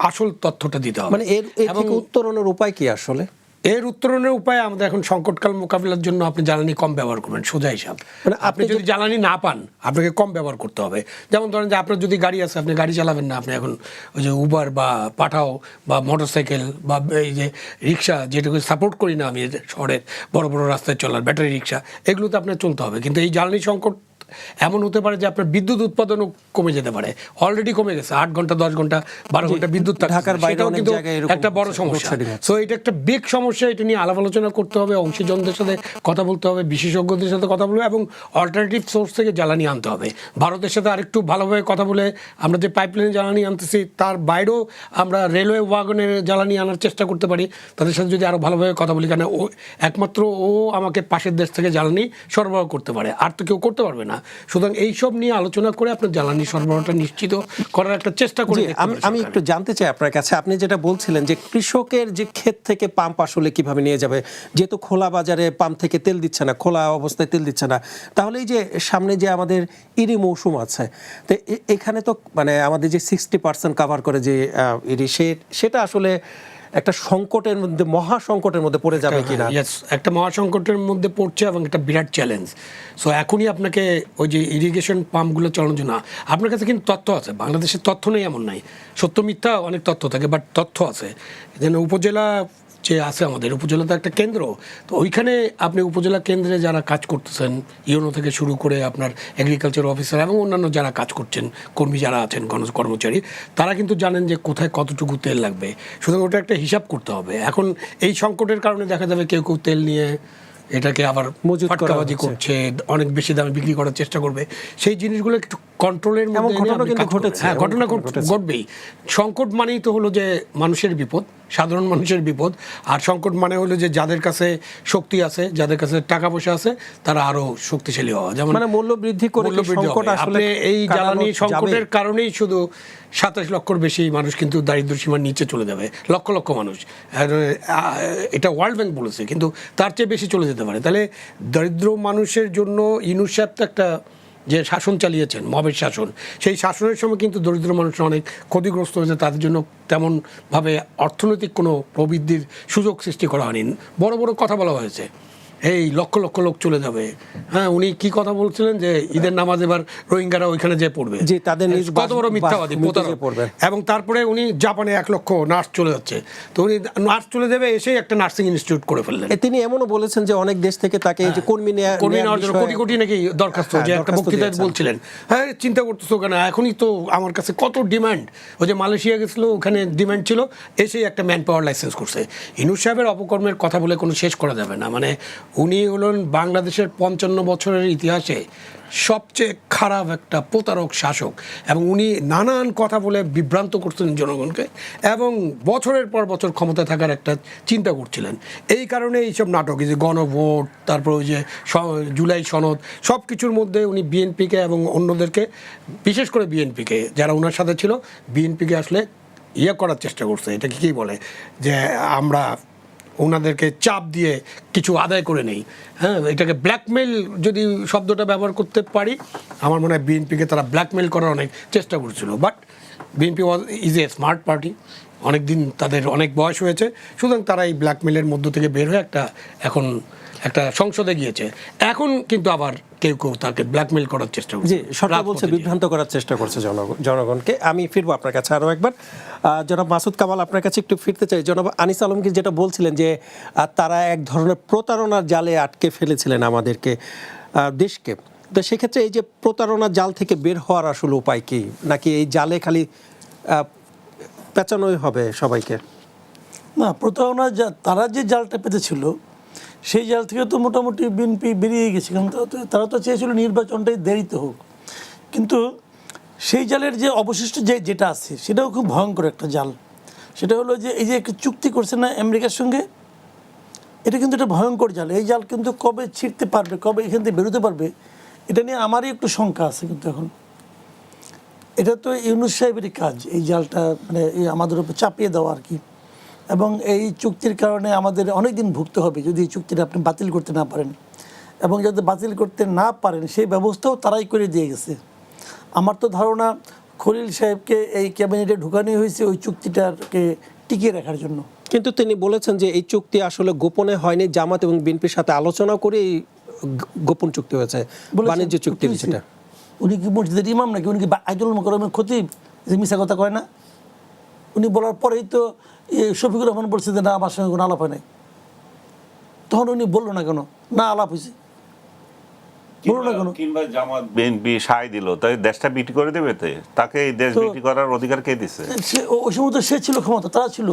আসল তথ্যটা দিতে হবে। মানে এর থেকে উত্তরণের উপায় কি আসলে? এর উত্তরণের উপায় আমাদের এখন সংকটকাল মোকাবিলার জন্য আপনি জ্বালানি কম ব্যবহার করবেন, সোজা হিসাব। মানে আপনি যদি জ্বালানি না পান, আপনাকে কম ব্যবহার করতে হবে। যেমন ধরেন যে আপনার যদি গাড়ি আছে, আপনি গাড়ি চালাবেন না, আপনি এখন ওই যে উবার বা পাঠাও বা মোটরসাইকেল বা এই যে রিক্সা, যেটাকে সাপোর্ট করি না আমি, শহরের বড় বড় রাস্তায় চলার ব্যাটারি রিক্সা, এগুলোতে আপনার চলতে হবে। কিন্তু এই জ্বালানি সংকট এমন হতে পারে যে আপনার বিদ্যুৎ উৎপাদনও কমে যেতে পারে, অলরেডি কমে গেছে। 8 ঘন্টা 10 ঘন্টা 12 ঘন্টা বিদ্যুৎ ঢাকার বাইরে অনেক কিন্তু জায়গায় এরকম একটা বড় সমস্যা। সো এটা একটা বিগ সমস্যা, এটা নিয়ে আলাপ আলোচনা করতে হবে, অংশীজনদের সাথে কথা বলতে হবে, বিশেষজ্ঞদের সাথে কথা বলবে, এবং অল্টারনেটিভ সোর্স থেকে জ্বালানি আনতে হবে। ভারতের সাথে আরেকটু ভালোভাবে কথা বলে আমরা যে পাইপলাইনে জ্বালানি আনতেছি, তার বাইরেও আমরা রেলওয়ে ওয়াগনের জ্বালানি আনার চেষ্টা করতে পারি। তাদের সাথে যদি আরও ভালোভাবে কথা বলি, কেন একমাত্র ও আমাকে পাশের দেশ থেকে জ্বালানি সরবরাহ করতে পারে, আর তো কেউ করতে পারবে না। সুতরাং এইসব নিয়ে আলোচনা করে আপনার জ্বালানি সরবরাহটা নিশ্চিত করার একটা চেষ্টা করি। আমি একটু জানতে চাই আপনার কাছে, আপনি যেটা বলছিলেন যে কৃষকের যে ক্ষেত থেকে পাম্প আসলে কিভাবে নিয়ে যাবে, যেহেতু খোলা বাজারে পাম্প থেকে তেল দিচ্ছে না, খোলা অবস্থায় তেল দিচ্ছে না, তাহলে এই যে সামনে যে আমাদের ইরি মৌসুম আছে, তো এখানে তো মানে আমাদের যে 60% কাভার করে যে ইরি, সেটা আসলে একটা সংকটের মধ্যে, মহা সংকটের মধ্যে পড়ে যাবে কিনা? একটা মহা সংকটের মধ্যে পড়ছে এবং একটা বিরাট চ্যালেঞ্জ। সো এখনই আপনাকে ওই যে ইরিগেশন পাম্পগুলো চালানোর জন্য আপনার কাছে কিন্তু তথ্য আছে, বাংলাদেশের তথ্য নেই এমন নাই, সত্য মিথ্যা অনেক তথ্য থাকে, বাট তথ্য আছে। যেন উপজেলা যে আছে আমাদের উপজেলা তো একটা কেন্দ্র, তো ওইখানে আপনি উপজেলা কেন্দ্রে যারা কাজ করতেছেন, ইউনো থেকে শুরু করে আপনার এগ্রিকালচার অফিসার এবং অন্যান্য যারা কাজ করছেন, কর্মী যারা আছেন, কর্মচারী, তারা কিন্তু জানেন যে কোথায় কতটুকু তেল লাগবে। সুতরাং ওটা একটা হিসাব করতে হবে। এখন এই সংকটের কারণে দেখা যাবে কেউ কেউ তেল নিয়ে এটাকে আবার মজুত করা ফাটকাবাজি হচ্ছে। করছে, অনেক বেশি দামে বিক্রি করার চেষ্টা করবে। সেই জিনিসগুলো একটু কন্ট্রোলের এমন মধ্যে এনে ঘটনা আপনি কিন্তু কাজ করবেন। ঘটেছে, হ্যাঁ, এমন ঘটনা ঘটনা ঘটেছে। ঘটবেই। সংকট মানেই তো হলো যে মানুষের বিপদ, সাধারণ মানুষের বিপদ। আর সংকট মানে হলো যে যাদের কাছে শক্তি আছে, যাদের কাছে টাকা পয়সা আছে, তারা আরো শক্তিশালী হওয়া। যেমন মানে মূল্য বৃদ্ধি করে মূল্য কি বৃদ্ধি সংকট হবে। আসলে আপনি এই কাটানো জ্বালানি যাবে? সংকটের কারণেই শুধু 27 লক্ষর বেশি মানুষ কিন্তু দারিদ্র্য সীমার নিচে চলে যাবে, লক্ষ লক্ষ মানুষ। আর এটা ওয়ার্ল্ড ব্যাংক বলেছে, কিন্তু তার চেয়ে বেশি চলে যেতে পারে। তাহলে দরিদ্র মানুষের জন্য ইউনুস সাহেব তো একটা যে শাসন চালিয়েছেন, মবের শাসন, সেই শাসনের সময় কিন্তু দরিদ্র মানুষরা অনেক ক্ষতিগ্রস্ত হয়েছে। তাদের জন্য তেমনভাবে অর্থনৈতিক কোনো প্রবৃদ্ধির সুযোগ সৃষ্টি করা হয়নি। বড় বড় কথা বলা হয়েছে, এই লক্ষ লক্ষ লোক চলে যাবে। হ্যাঁ, উনি কি কথা বলছিলেন যে ঈদের নামাজ এবার রোহিঙ্গারা ওইখানে যেয়ে পড়বে, জি, তাদের নিজ কত বড় মিথ্যাবাদী, বাস- প্রতারক। নিজে পড়বে। এবং তারপরে উনি জাপানে 1 লক্ষ নার্স চলে যাচ্ছে, তো উনি নার্স চলে যাবে, এসেই একটা নার্সিং ইনস্টিটিউট করে ফেললেন। তিনি এমনও বলেছেন যে অনেক দেশ থেকে তাকে এই যে কর্মী নেওয়ার জন্য কোটি কোটি নাকি দরখাস্ত, হ্যাঁ, যে একটা দরখাস্ত বক্তৃতায় দিয়েছেন। বলছিলেন। হ্যাঁ, চিন্তা করতেছো কেন, এখনই তো আমার কাছে কত ডিমান্ড। ওই যে মালয়েশিয়া গেছিল, ওখানে ডিমান্ড ছিল, এসেই একটা ম্যান পাওয়ার লাইসেন্স করছে। ইউনুস সাহেবের অপকর্মের কথা বলে কোনো শেষ করা যাবে না। মানে উনি হলেন বাংলাদেশের 55 বছরের ইতিহাসে সবচেয়ে খারাপ একটা প্রতারক শাসক, এবং উনি নানান কথা বলে বিভ্রান্ত করছেন জনগণকে, এবং বছরের পর বছর ক্ষমতায় থাকার একটা চিন্তা করছিলেন। এই কারণে এইসব নাটক, এই যে গণভোট, তারপর ওই যে জুলাই সনদ, সব কিছুর মধ্যে উনি বিএনপিকে এবং অন্যদেরকে, বিশেষ করে বিএনপিকে যারা ওনার সাথে ছিল, বিএনপিকে আসলে করার চেষ্টা করছে। এটাকে কী বলে, যে আমরা ওনাদেরকে চাপ দিয়ে কিছু আদায় করে নেই। হ্যাঁ, এটাকে ব্ল্যাকমেল যদি শব্দটা ব্যবহার করতে পারি, আমার মনে হয় বিএনপিকে তারা ব্ল্যাকমেল করার অনেক চেষ্টা করেছিল। But BNP is a smart party, অনেক দিন তাদের অনেক বয়স হয়েছে, সুতরাং তারা এই ব্ল্যাকমেলের মধ্য থেকে বের হয়ে এখন একটা সংসদে গিয়েছে। এখন কিন্তু আবার কেউ কেউ তাকে ব্ল্যাকমেল করার চেষ্টা করছে। জি, সরকার বলছে বিভ্রান্ত করার চেষ্টা করছে জনগণকে। আমি ফিরবো আপনার কাছে আরও একবার। জনাব মাসুদ কামাল, আপনার কাছে একটু ফিরতে চাই। জনাব আনিস আলমগীর যেটা বলছিলেন যে তারা এক ধরনের প্রতারণার জালে আটকে ফেলেছিলেন আমাদেরকে, দেশকে। তো সেক্ষেত্রে এই যে প্রতারণার জাল থেকে বের হওয়ার আসলে উপায় কি, নাকি এই জালে খালি পেঁচানোই হবে সবাইকে? না, প্রতারণা তারা যে জালটা পেতেছিল, সেই জাল থেকে তো মোটামুটি বিএনপি বেরিয়ে গেছে। কারণ তারা তো চেয়েছিল নির্বাচনটাই দেরিতে হোক। কিন্তু সেই জালের যে অবশিষ্ট যেটা আছে, সেটাও খুব ভয়ঙ্কর একটা জাল। সেটা হলো যে এই যে একটা চুক্তি করছে না আমেরিকার সঙ্গে, এটা কিন্তু একটা ভয়ঙ্কর জাল। এই জাল কিন্তু কবে ছিঁড়তে পারবে, কবে এখান থেকে বেরোতে পারবে, এটা নিয়ে আমারই একটু শঙ্কা আছে। কিন্তু এখন এটা তো ইউনুস সাহেবেরই কাজ, এই জালটা মানে আমাদের উপর চাপিয়ে দেওয়া আর কি। এবং এই চুক্তির কারণে আমাদের অনেক দিন ভুগতে হবে যদি এই চুক্তিটা আপনি বাতিল করতে না পারেন। এবং যাতে বাতিল করতে না পারেন সেই ব্যবস্থাও তারাই করে দিয়ে গেছে। আমার তো ধারণা খলিল সাহেবকে এই ক্যাবিনেটে ঢুকানো হয়েছে ওই চুক্তিটাকে টিকিয়ে রাখার জন্য। কিন্তু তিনি বলেছেন যে এই চুক্তি আসলে গোপনে হয়নি, জামাত এবং বিএনপির সাথে আলোচনা করে এই গোপন চুক্তি হয়েছে, বাণিজ্য চুক্তি। সেটা উনি কি মসজিদের ইমাম নাকি, উনি কি আইদুল মোকাররমের খতিব যে মিশা কথা কয় না? উনি বলার পরেই তো শফিকুর রহমান বলছে যে না, আমার সঙ্গে কোনো আলাপ হয় নাই। তখন উনি বললো না কেন না আলাপ হয়েছে, বললো না কেন? কিংবা জামাত বিএনপি সায় দিল, তাই দেশটা বিক্রি করে দেবে, তাকে এই দেশ বিক্রি করার অধিকার কে দিচ্ছে? ওই সময় তো সে ছিল ক্ষমতা, তারা ছিল।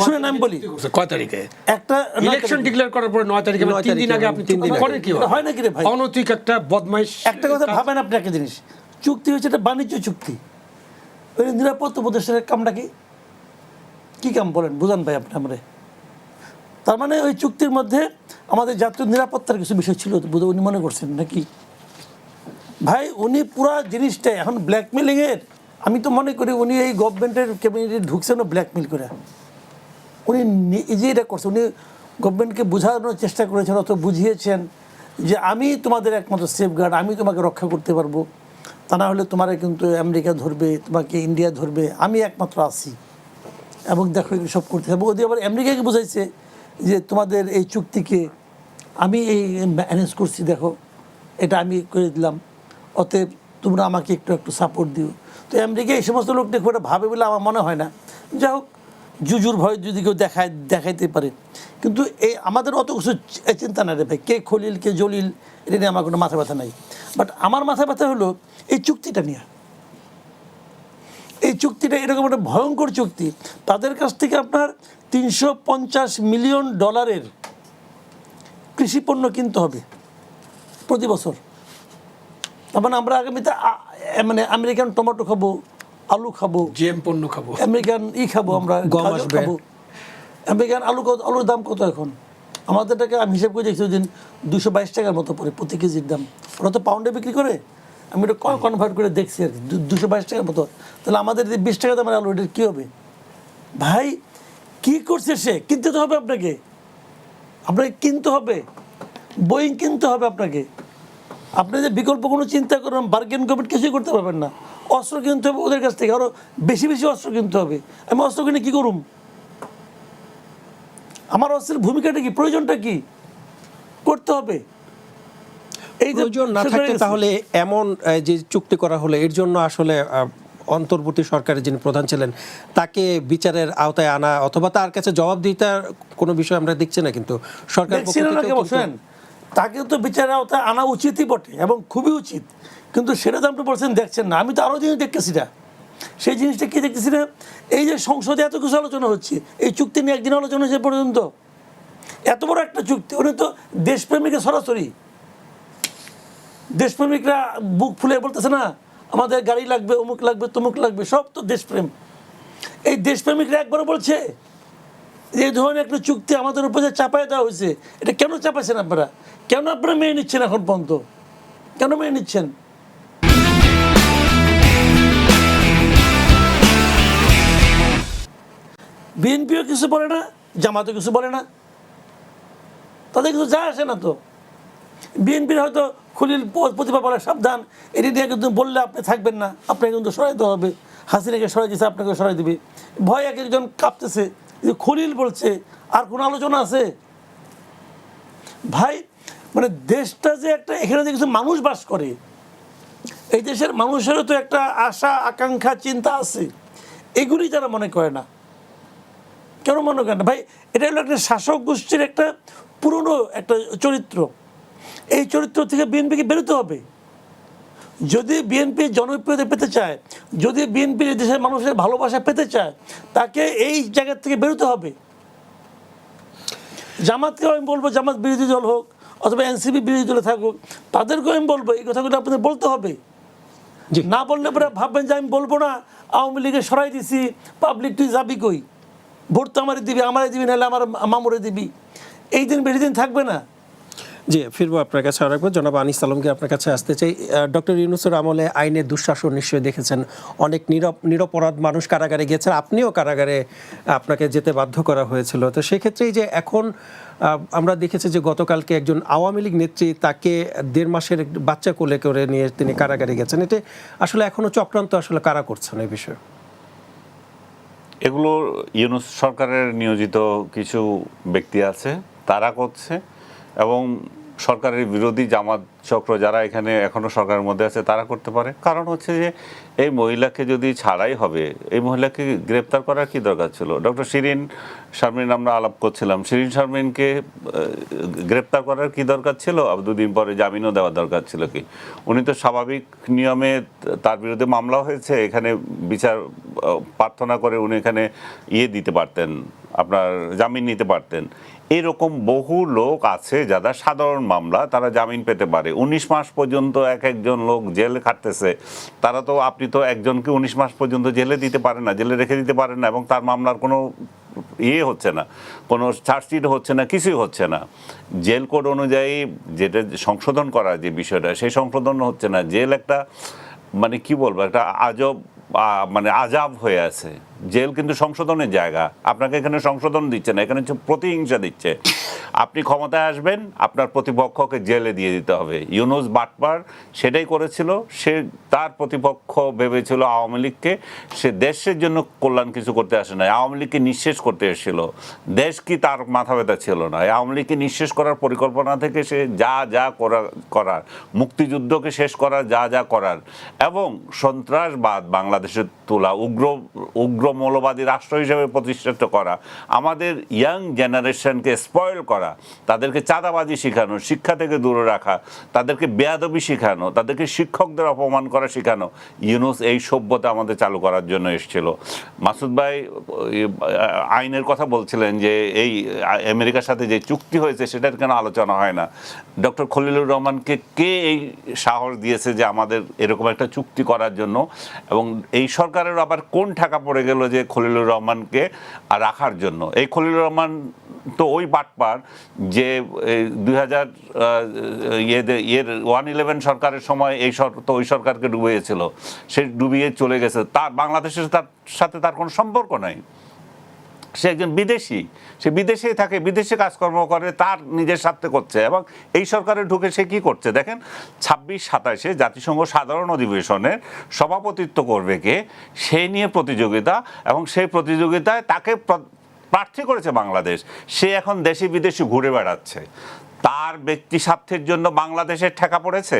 শুনেন আমি বলি, কয় তারিখে একটা ইলেকশন ডিক্লেয়ার করার পরে 9 তারিখে, 3 দিন আগে আপনি চুক্তি করেন কি হয় নাকি রে ভাই? অনৈতিক একটা বদমাইশ। একটা কথা ভাবেন আপনি, একটা জিনিস, চুক্তি হয়েছে এটা বাণিজ্য চুক্তি, ওই নিরাপত্তা উপদেষ্টার কামটা কি কাম বলেন, বুঝান ভাই আপনি আমারে। তার মানে ওই চুক্তির মধ্যে আমাদের জাতীয় নিরাপত্তার কিছু বিষয় ছিল বোধ উনি মনে করছেন নাকি? ভাই উনি পুরা জিনিসটা এখন ব্ল্যাকমেলিংয়ের, আমি তো মনে করি উনি এই গভর্নমেন্টের ক্যাবিনেটে ঢুকছেন ব্ল্যাকমেল করে। উনি নিজে এটা করছেন, উনি গভর্নমেন্টকে বোঝানোর চেষ্টা করেছেন, অথবা বুঝিয়েছেন যে আমি তোমাদের একমাত্র সেফগার্ড, আমি তোমাকে রক্ষা করতে পারবো, তা না হলে তোমার কিন্তু আমেরিকা ধরবে, তোমাকে ইন্ডিয়া ধরবে, আমি একমাত্র আছি এবং দেখো এগুলো সব করতে হবে। ওদের আবার আমেরিকাকে বোঝাইছে যে তোমাদের এই চুক্তিকে আমি এই ম্যানেজ করছি, দেখো এটা আমি করে দিলাম, অতএব তোমরা আমাকে একটু একটু সাপোর্ট দিও। তো আমেরিকা এই সমস্ত লোক দেখো এটা ভাবে বলে আমার মনে হয় না। যাই হোক, জুজুর ভয় যদি কেউ দেখাইতে পারে, কিন্তু এই আমাদের অত কিছু চিন্তা নাই রে ভাই, কে খলিল কে জলিল এটা নিয়ে আমার কোনো মাথা ব্যথা নাই। বাট আমার মাথা ব্যথা হলো এই চুক্তিটা নিয়ে। এই চুক্তিটা এরকম একটা ভয়ঙ্কর চুক্তি, তাদের কাছ থেকে আপনার $350 মিলিয়ন কৃষি পণ্য কিনতে হবে প্রতি বছর। তার মানে আমরা আগামীতে মানে আমেরিকান টমেটো খাবো, আলু খাবো, জিএম পণ্য খাবো, আমেরিকান খাবো, আমরা গম গাজর আসবে। খাবো। আমেরিকান আলুর দাম কত এখন? আমাদের টাকা আমি হিসাব করে দেখছি ওই দিন 222 টাকার মতো পড়ে প্রতি কেজির দাম। ওরা তো পাউন্ডে বিক্রি করে, আমি এটা কনভার্ট করে দেখছি আর কি, 222 টাকার মতো। তাহলে আমাদের 20 টাকা দামের আলু, এটার কী হবে ভাই? কি করছে সে? কিনতে তো হবে আপনাকে, কিনতে হবে, বোয়িং কিনতে হবে আপনাকে। আপনি যে বিকল্প কোনো চিন্তা করেন, বার্গেন করবেন, কিছুই করতে পারবেন না। অস্ত্র কিনতে হবে ওদের কাছ থেকে, আরও বেশি বেশি অস্ত্র কিনতে হবে। আমি অস্ত্র কিনে কী করুম? আমার অস্ত্রের ভূমিকাটা কি, প্রয়োজনটা কি করতে হবে? এই যে প্রয়োজন না থাকলে তাহলে এমন যে চুক্তি করা হলো, এর জন্য আসলে অন্তর্বর্তী সরকারের যিনি প্রধান ছিলেন তাকে বিচারের আওতায় আনা অথবা তার কাছে জবাবদিহিতার কোনো বিষয় আমরা দেখছি না, কিন্তু সরকার বসেন, তাকে তো বিচারের আওতায় আনা উচিতই বটে এবং খুবই উচিত, কিন্তু সেটা তো আপনি বলছেন দেখছেন না। আমি তো আরও জিনিস দেখতেছি না, সেই জিনিসটা কি দেখতেছি না? এই যে সংসদে এত কিছু আলোচনা হচ্ছে, এই চুক্তি নিয়ে একদিন আলোচনা হয়েছে পর্যন্ত, এত বড় একটা চুক্তি, উনি তো দেশপ্রেমিকের সরাসরি, দেশপ্রেমিকরা বুক ফুলে বলতেছে না আমাদের গাড়ি লাগবে, অমুক লাগবে, তমুক লাগবে, সব তো দেশপ্রেম। এই দেশপ্রেমিকরা একবার বলছে এই ধরনের একটা চুক্তি আমাদের উপরে চাপায় দেওয়া হয়েছে, এটা কেন চাপাইছেন আপনারা? কেন আপনারা মেনে নিচ্ছেন এখন পর্যন্ত? কেন মেনে নিচ্ছেন? বিএনপিও কিছু বলে না, জামাতও কিছু বলে না, তাদের কিছু যা আসে না তো। বিএনপির হয়তো খলিল প্রতিভা বলে সাবধান, এটি নিয়ে কিন্তু বললে আপনি থাকবেন না, আপনাকে কিন্তু সরাইতে হবে, হাসিনাকে সরাই দিচ্ছে, আপনাকে সরাই দিবে, ভয় এক একজন কাঁপতেছে। খলিল বলছে, আর কোনো আলোচনা আছে ভাই? মানে দেশটা যে একটা, এখানে যে কিছু মানুষ বাস করে, এই দেশের মানুষেরও তো একটা আশা আকাঙ্ক্ষা চিন্তা আছে, এগুলি তারা মনে করে না। কেন মনে করেন না ভাই? এটা হলো একটা শাসক গোষ্ঠীর একটা পুরনো একটা চরিত্র। এই চরিত্র থেকে বিএনপিকে বেরোতে হবে। যদি বিএনপি জনপ্রিয়তা পেতে চায়, যদি বিএনপি দেশের মানুষের ভালোবাসা পেতে চায়, তাকে এই জায়গা থেকে বেরোতে হবে। জামাতকেও আমি বলবো, জামাত বিরোধী দল হোক অথবা এনসিপি বিরোধী দলে থাকুক, তাদেরকেও আমি বলবো এই কথাগুলো আপনাদের বলতে হবে। না বললে পরে ভাববেন যে আমি বলবো না, আওয়ামী লীগে সরাই দিছি, পাবলিক তুই যাবি কই, ভোট তো আমারই দিবি, আমারই দিবি, নাহলে আমার মামুরে দিবি, এই দিন বেশি দিন থাকবে না। জি, ফিরবো আপনার কাছে আর একবার। জনাব আনিস আলমকে আপনার কাছে আসতে চাই। ডক্টর ইউনূসের আমলে আইনের দুঃশাসন নিশ্চয়ই দেখেছেন, অনেক নিরপরাধ মানুষ কারাগারে গিয়েছেন, আপনিও কারাগারে আপনাকে যেতে বাধ্য করা হয়েছিল। তো সেক্ষেত্রেই যে এখন আমরা দেখেছি যে গতকালকে একজন আওয়ামী লীগ নেত্রী, তাকে 1.5 মাসের বাচ্চা কোলে করে নিয়ে তিনি কারাগারে গেছেন। এটা আসলে এখনো চক্রান্ত আসলে কারা করছেন এই বিষয়ে? এগুলো ইউনূস সরকারের নিয়োজিত কিছু ব্যক্তি আছে, তারা করছে, এবং সরকারের বিরোধী জামাত চক্র যারা এখানে এখনো সরকারের মধ্যে আছে তারা করতে পারে। কারণ হচ্ছে যে এই মহিলাকে যদি ছাড়াই হবে, এই মহিলাকে গ্রেপ্তার করার কি দরকার ছিল? ডক্টর শিরিন শারমিন আমরা আলাপ করছিলাম, শিরিন শারমিনকে গ্রেপ্তার করার কি দরকার ছিল? 2 দিন পরে জামিনও দেওয়ার দরকার ছিল কি? উনি তো স্বাভাবিক নিয়মে, তার বিরুদ্ধে মামলা হয়েছে, এখানে বিচার প্রার্থনা করে উনি এখানে দিতে পারতেন, আপনার জামিন নিতে পারতেন। এরকম বহু লোক আছে যারা সাধারণ মামলা তারা জামিন পেতে পারে। 19 মাস পর্যন্ত একজন লোক জেলে খাটতেছে, তারা তো, আপনি তো একজনকে 19 মাস পর্যন্ত জেলে দিতে পারেন না, জেলে রেখে দিতে পারেন না, এবং তার মামলার কোনো হচ্ছে না, কোনো চার্জশিট হচ্ছে না, কিছুই হচ্ছে না। জেল কোড অনুযায়ী যেটা সংশোধন করার যে বিষয়টা, সেই সংশোধন হচ্ছে না। জেল একটা, মানে কি বলবো, একটা আজব, মানে আজাব হয়ে আছে। জেল কিন্তু সংশোধনের জায়গা, আপনাকে এখানে সংশোধন দিচ্ছে না, এখানে হচ্ছে প্রতিহিংসা দিচ্ছে। আপনি ক্ষমতায় আসবেন, আপনার প্রতিপক্ষকে জেলে দিয়ে দিতে হবে। ইউনূস বাটপার সেটাই করেছিল, সে তার প্রতিপক্ষ ভেবেছিল আওয়ামী লীগকে, সে দেশের জন্য কল্যাণ কিছু করতে আসে না, আওয়ামী লীগকে নিঃশেষ করতে এসেছিল। দেশ কি তার মাথা ব্যথা ছিল না? আওয়ামী লীগকে নিঃশেষ করার পরিকল্পনা থেকে সে যা করার, মুক্তিযুদ্ধকে শেষ করার যা করার, এবং সন্ত্রাসবাদ বাংলাদেশে তোলা, উগ্র বিপ্লব মৌলবাদী রাষ্ট্র হিসেবে প্রতিষ্ঠিত করা, আমাদের ইয়াং জেনারেশনকে স্পয়েল করা, তাদেরকে চাঁদাবাজি শেখানো, শিক্ষা থেকে দূরে রাখা, তাদেরকে বেয়াদবি শেখানো, তাদেরকে শিক্ষকদের অপমান করা শেখানো, ইউনূস এই সভ্যতা আমাদের চালু করার জন্য এসেছিল। মাসুদ ভাই আইনের কথা বলছিলেন যে এই আমেরিকার সাথে যে চুক্তি হয়েছে সেটার কেন আলোচনা হয় না। ডক্টর খলিলুর রহমানকে কে এই সাহস দিয়েছে যে আমাদের এরকম একটা চুক্তি করার জন্য, এবং এই সরকারের আবার কোন ঠাকা পড়ে গেল যে খলিলুর রহমানকে রাখার জন্য? এই খলিলুর রহমান তো ওই বাটপার যে 2000 এর 111 সরকারের সময় তো ওই সরকারকে ডুবিয়েছিল, সে ডুবিয়ে চলে গেছে, তার বাংলাদেশের সাথে তার কোনো সম্পর্ক নাই। সে একজন বিদেশি, সে বিদেশেই থাকে, বিদেশে কাজকর্ম করে, তার নিজের স্বার্থে করছে। এবং এই সরকারে ঢুকে সে কি করছে দেখেন, 26-27 জাতিসংঘ সাধারণ অধিবেশনের সভাপতিত্ব করবে কে, সেই নিয়ে প্রতিযোগিতা, এবং সেই প্রতিযোগিতায় তাকে প্রার্থী করেছে বাংলাদেশ। সে এখন দেশি বিদেশি ঘুরে বেড়াচ্ছে। তার ব্যক্তি স্বার্থের জন্য বাংলাদেশের ঠেকা পড়েছে,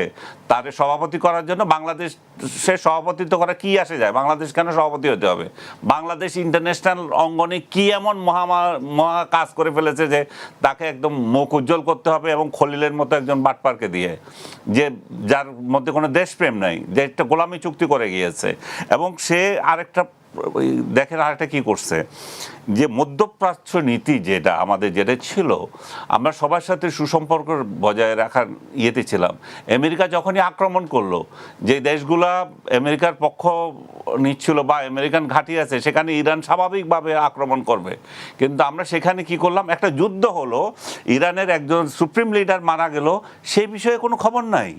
তার সভাপতি করার জন্য। বাংলাদেশের সভাপতিত্ব করা কি আসে যায়? বাংলাদেশ কেন সভাপতি হতে হবে? বাংলাদেশ ইন্টারন্যাশনাল অঙ্গনে কি এমন মহা কাজ করে ফেলেছে যে তাকে একদম মুখ উজ্জ্বল করতে হবে, এবং খলিলের মতো একজন বাটপারকে দিয়ে, যে যার মধ্যে কোনো দেশপ্রেম নাই, যে একটা গোলামি চুক্তি করে গিয়েছে। এবং সে আরেকটা দেখেন আরেকটা কি করছে, যে মধ্যপ্রাচ্য নীতি যেটা আমাদের যেটা ছিল, আমরা সবার সাথে সুসম্পর্ক বজায় রাখার ইয়েতে ছিলাম। আমেরিকা যখনই আক্রমণ করলো, যে দেশগুলা আমেরিকার পক্ষ নিচ্ছিল বা আমেরিকান ঘাঁটি আছে, সেখানে ইরান স্বাভাবিকভাবে আক্রমণ করবে। কিন্তু আমরা সেখানে কি করলাম, একটা যুদ্ধ হলো, ইরানের একজন সুপ্রিম লিডার মারা গেল, সেই বিষয়ে কোনো খবর নাই,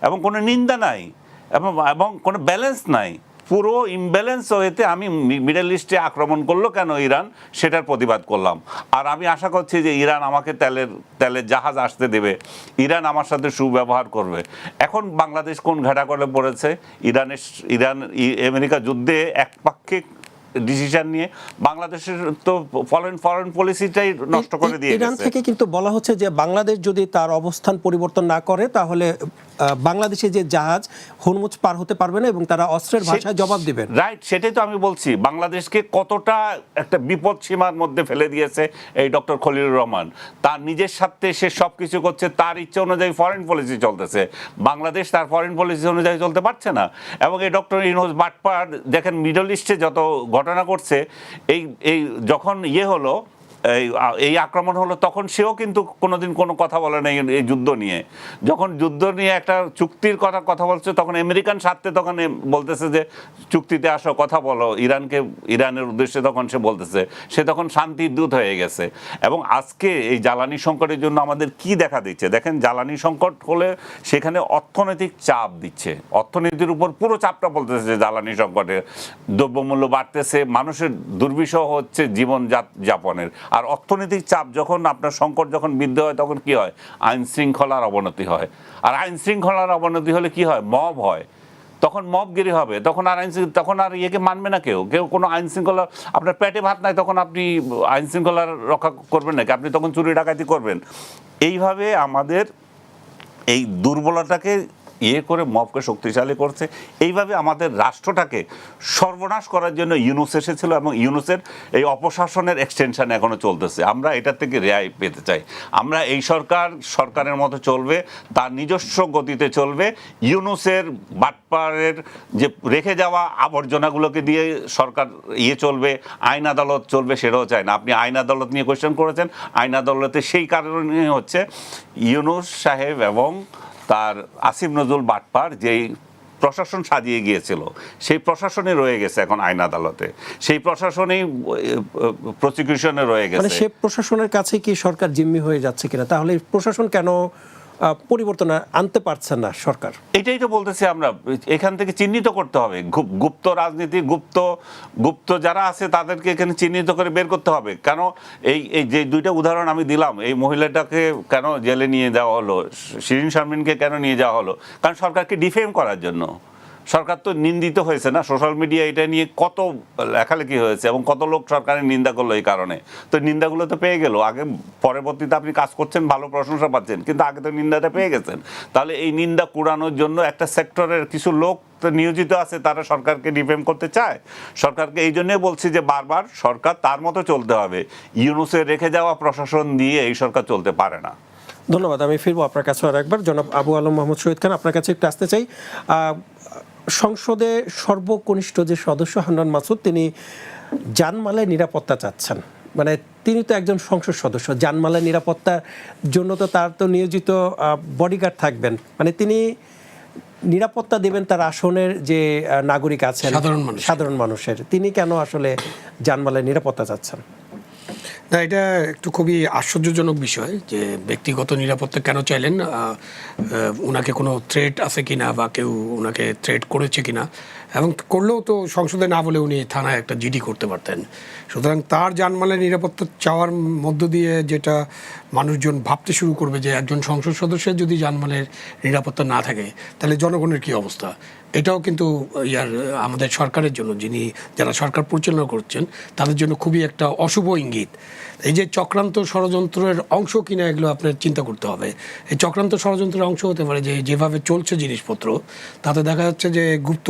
এবং কোনো নিন্দা নাই, এবং কোনো ব্যালেন্স নাই। পুরো ইমব্যালেন্স হয়েতে আমি মিডল ইস্টে আক্রমণ করলো কেন ইরান, সেটার প্রতিবাদ করলাম। আর আমি আশা করছি যে ইরান আমাকে তেলের জাহাজ আসতে দেবে, ইরান আমার সাথে সুব্যবহার করবে। এখন বাংলাদেশ কোন ঘাটা করে পড়েছে? ইরান আমেরিকা যুদ্ধে একপাক্ষিক ডিসিশন নিয়ে বাংলাদেশের তো ফরেন পলিসিটাই নষ্ট করে দিয়ে ইরান থেকে কিন্তু বলা হচ্ছে যে বাংলাদেশ যদি তার অবস্থান পরিবর্তন না করে, তাহলে বাংলাদেশে যে জাহাজ হরমুজ পার হতে পারবে না, এবং তারা অস্ত্রের ভাষায় জবাব দিবেন। রাইট, সেটাই তো আমি বলছি, বাংলাদেশকে কতটা একটা বিপদ সীমার মধ্যে ফেলে দিয়েছে এই ডক্টর খলিলুর রহমান। তার নিজের স্বার্থে সে সব কিছু করছে, তার ইচ্ছে অনুযায়ী ফরেন পলিসি চলতেছে। বাংলাদেশ তার ফরেন পলিসি অনুযায়ী চলতে পারছে না। এবং এই ডক্টর ইউনূস বাটপার দেখেন মিডল ইস্টে যত ঘটনা করছে, এই যখন হলো, এই আক্রমণ হলো, তখন সেও কিন্তু কোনোদিন কোনো কথা বলে নাই এই যুদ্ধ নিয়ে। যখন যুদ্ধ নিয়ে একটা চুক্তির কথা বলছে, তখন আমেরিকান স্বার্থে তখন বলতেছে যে চুক্তিতে আসো, কথা বলো, ইরানের উদ্দেশ্যে তখন সে বলতেছে, সে তখন শান্তির দূত হয়ে গেছে। এবং আজকে এই জ্বালানি সংকটের জন্য আমাদের কি দেখা দিচ্ছে দেখেন, জ্বালানি সংকট হলে সেখানে অর্থনৈতিক চাপ দিচ্ছে, অর্থনীতির উপর পুরো চাপটা বলতেছে যে জ্বালানি সংকটে দ্রব্যমূল্য বাড়তেছে, মানুষের দুর্বিষহ হচ্ছে জীবন যাপনের। আর অর্থনৈতিক চাপ যখন আপনার সংকট যখন বৃদ্ধি হয়, তখন কি হয়? আইন শৃঙ্খলার অবনতি হয়। আর আইন শৃঙ্খলার অবনতি হলে কি হয়? মব হয়, তখন মবগিরি হবে, তখন আর ইয়েকে মানবে না কেউ কোনো আইন শৃঙ্খলা। আপনার পেটে ভাত নাই, তখন আপনি আইন শৃঙ্খলার রক্ষা করবেন নাকি? আপনি তখন চুরি ডাকাতি করবেন। এইভাবে আমাদের এই দুর্বলতাকে করে মবকে শক্তিশালী করছে। এইভাবে আমাদের রাষ্ট্রটাকে সর্বনাশ করার জন্য ইউনূস এসেছিল, এবং ইউনূসের এই অপশাসনের এক্সটেনশন এখনো চলতেছে। আমরা এটা থেকে রেহাই পেতে চাই। আমরা এই সরকারের মতো চলবে, তার নিজস্ব গতিতে চলবে। ইউনূসের বাটপারের যে রেখে যাওয়া আবর্জনাগুলোকে দিয়ে সরকার চলবে, আইন আদালত চলবে, সেটাও চায় না। আপনি আইন আদালত নিয়ে কোয়েশ্চেন করেছেন, আইন আদালতে সেই কারণে হচ্ছে ইউনূস সাহেব এবং তার আসিফ নজরুল বাটপার যেই প্রশাসন সাজিয়ে গিয়েছিল, সেই প্রশাসনে রয়ে গেছে এখন আইন আদালতে, সেই প্রশাসনেই প্রসিকিউশনে রয়ে গেছে। মানে সে প্রশাসনের কাছে কি সরকার জিম্মি হয়ে যাচ্ছে কিনা? তাহলে প্রশাসন কেন পরিবর্তন আনতে পারছে না সরকার? এটাই তো বলতেছি আমরা, এখান থেকে চিহ্নিত করতে হবে। গুপ্ত রাজনীতি, গুপ্ত যারা আছে তাদেরকে এখানে চিহ্নিত করে বের করতে হবে। কেন এই যে দুইটা উদাহরণ আমি দিলাম, এই মহিলাটাকে কেন জেলে নিয়ে যাওয়া হলো, শিরিন শারমিনকে কেন নিয়ে যাওয়া হলো? কারণ সরকারকে ডিফেম করার জন্য। সরকার তো নিন্দিত হয়েছে না, সোশ্যাল মিডিয়া এটা নিয়ে কত লেখালেখি হয়েছে, এবং কত লোক সরকারের নিন্দা করলো এই কারণে। তো নিন্দাগুলো তো পেয়ে গেল, আগে পরবর্তীতে আপনি কাজ করছেন, ভালো প্রশংসা পাচ্ছেন, কিন্তু আগে তো নিন্দাটা পেয়ে গেছেন। তাহলে এই নিন্দা কুড়ানোর জন্য একটা সেক্টরের কিছু লোক নিয়োজিত আছে তারা সরকারকে ডিফেম করতে চায়। সরকারকে এই জন্যই বলছি যে বারবার সরকার তার মতো চলতে হবে। ইউনূসের রেখে যাওয়া প্রশাসন দিয়ে এই সরকার চলতে পারে না। ধন্যবাদ। আমি ফিরবো আপনার কাছে আর একবার। জনাব আবু আলম মোহাম্মদ শহীদ খান, আপনার কাছে একটু আসতে চাই। সংসদে সর্বকনিষ্ঠ যে সদস্য হান্নান মাসুদ, তিনি জানমালের নিরাপত্তা চাচ্ছেন। মানে তিনি তো একজন সংসদ সদস্য, জানমালের নিরাপত্তার জন্য তো তার তো নিয়োজিত বডিগার্ড থাকবেন। মানে তিনি নিরাপত্তা দেবেন তার আসনের যে নাগরিক আছেন, সাধারণ মানুষের, তিনি কেন আসলে জানমালের নিরাপত্তা চাচ্ছেন? না, এটা একটু খুবই আশ্চর্যজনক বিষয় যে ব্যক্তিগত নিরাপত্তা কেন চাইলেন। ওনাকে কোনো থ্রেট আছে কিনা বা কেউ ওনাকে থ্রেট করেছে কিনা, এবং করলেও তো সংসদে না বলে উনি থানায় একটা জিডি করতে পারতেন। সুতরাং তার জানমালের নিরাপত্তা চাওয়ার মধ্য দিয়ে যেটা মানুষজন ভাবতে শুরু করবে যে একজন সংসদ সদস্যের যদি জানমালের নিরাপত্তা না থাকে তাহলে জনগণের কী অবস্থা। এটাও কিন্তু আমাদের সরকারের জন্য, যারা সরকার পরিচালনা করছেন তাদের জন্য খুবই একটা অশুভ ইঙ্গিত। এই যে চক্রান্ত ষড়যন্ত্রের অংশ কিনা এগুলো আপনার চিন্তা করতে হবে। এই চক্রান্ত ষড়যন্ত্রের অংশ হতে পারে যে যেভাবে চলছে জিনিসপত্র, তাতে দেখা যাচ্ছে যে গুপ্ত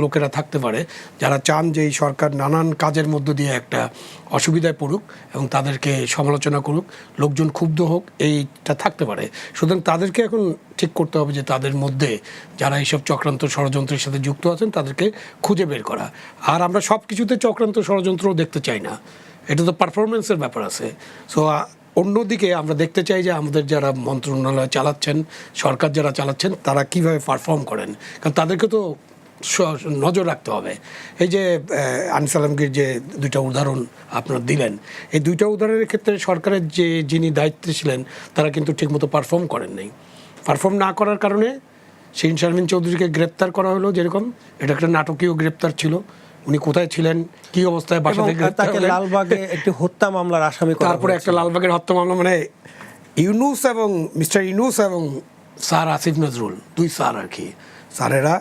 লোকেরা থাকতে পারে যারা চান যে এই সরকার নানান কাজের মধ্য দিয়ে একটা অসুবিধায় পড়ুক এবং তাদেরকে সমালোচনা করুক, লোকজন ক্ষুব্ধ হোক, এইটা থাকতে পারে। সুতরাং তাদেরকে এখন ঠিক করতে হবে যে তাদের মধ্যে যারা এইসব চক্রান্ত ষড়যন্ত্রের সাথে যুক্ত আছেন তাদেরকে খুঁজে বের করা। আর আমরা সব কিছুতে চক্রান্ত ষড়যন্ত্রও দেখতে চাই না, এটা তো পারফরমেন্সের ব্যাপার আছে। সো অন্যদিকে আমরা দেখতে চাই যে আমাদের যারা মন্ত্রণালয় চালাচ্ছেন, সরকার যারা চালাচ্ছেন, তারা কিভাবে পারফর্ম করেন, কারণ তাদেরকে তো নজর রাখতে হবে। এই যে আনিস আলমগীর যে দুইটা উদাহরণ আপনারা দিলেন, এই দুইটা উদাহরণের ক্ষেত্রে সরকারের যিনি দায়িত্বে ছিলেন তারা কিন্তু ঠিকমতো পারফর্ম করেন নাই। পারফর্ম না করার কারণে শিরিন শারমিন চৌধুরীকে গ্রেপ্তার করা হলো, যেরকম এটা একটা নাটকীয় গ্রেপ্তার ছিল। উনি কোথায় ছিলেন, কি অবস্থায়, বাসা থেকে তাকে লালবাগে একটি হত্যা মামলার আসামি করা, তারপরে একটা লালবাগের হত্যা মামলা। মানে ইউনূস এবং মিস্টার ইউনূস এবং স্যার আসিফ নজরুল, দুই স্যার আর কি, স্যারেরা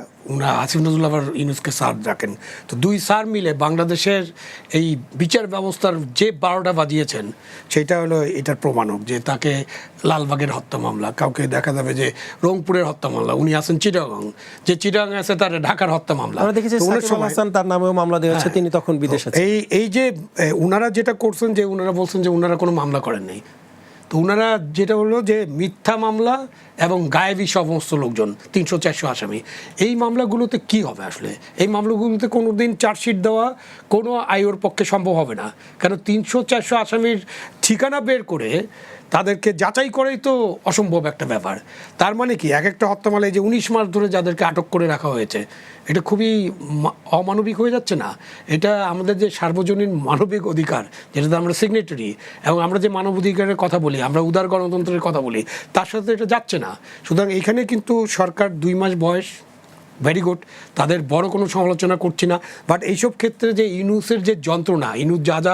আসিফ নজরুল আবার ইউনূসকে স্যার ডাকেন, তো দুই স্যার মিলে বাংলাদেশের এই বিচার ব্যবস্থার যে 12টা বাজিয়েছেন সেটা হলো এটার প্রমাণক। যে তাকে লালবাগের হত্যা মামলা, কাউকে দেখা যাবে যে রংপুরের হত্যা মামলা, উনি আছেন চিটাগাং, যে চিটাগাং আছে তার ঢাকার হত্যা মামলা। আমরা দেখেছি সাকিব আল হাসান, তার নামেও মামলা দেওয়া হয়েছে, তিনি তখন বিদেশে। এই যে উনারা যেটা করছেন, যে উনারা বলছেন যে উনারা কোনো মামলা করেন নাই, তো ওনারা যেটা হলো যে মিথ্যা মামলা এবং গায়েবী সমস্ত লোকজন, 300-400 আসামি, এই মামলাগুলোতে কি হবে আসলে? এই মামলাগুলোতে কোনো দিন চার্জশিট দেওয়া কোনো আইওর পক্ষে সম্ভব হবে না, কারণ 300-400 আসামির ঠিকানা বের করে তাদেরকে যাচাই করাই তো অসম্ভব একটা ব্যাপার। তার মানে কি, এক একটা হত্যা মামলায় যে 19 মাস ধরে যাদেরকে আটক করে রাখা হয়েছে, এটা খুবই অমানবিক হয়ে যাচ্ছে না? এটা আমাদের যে সার্বজনীন মানবিক অধিকার, যেটাতে আমরা সিগনেটারি, এবং আমরা যে মানব অধিকারের কথা বলি, আমরা উদার গণতন্ত্রের কথা বলি, তার সাথে এটা যাচ্ছে না। সুতরাং এখানে কিন্তু সরকার 2 মাস বয়স, ভেরি গুড, তাদের বড় কোনো সমালোচনা করছি না, বাট এইসব ক্ষেত্রে যে ইউনূসের যে যন্ত্রণা, ইউনূস যা যা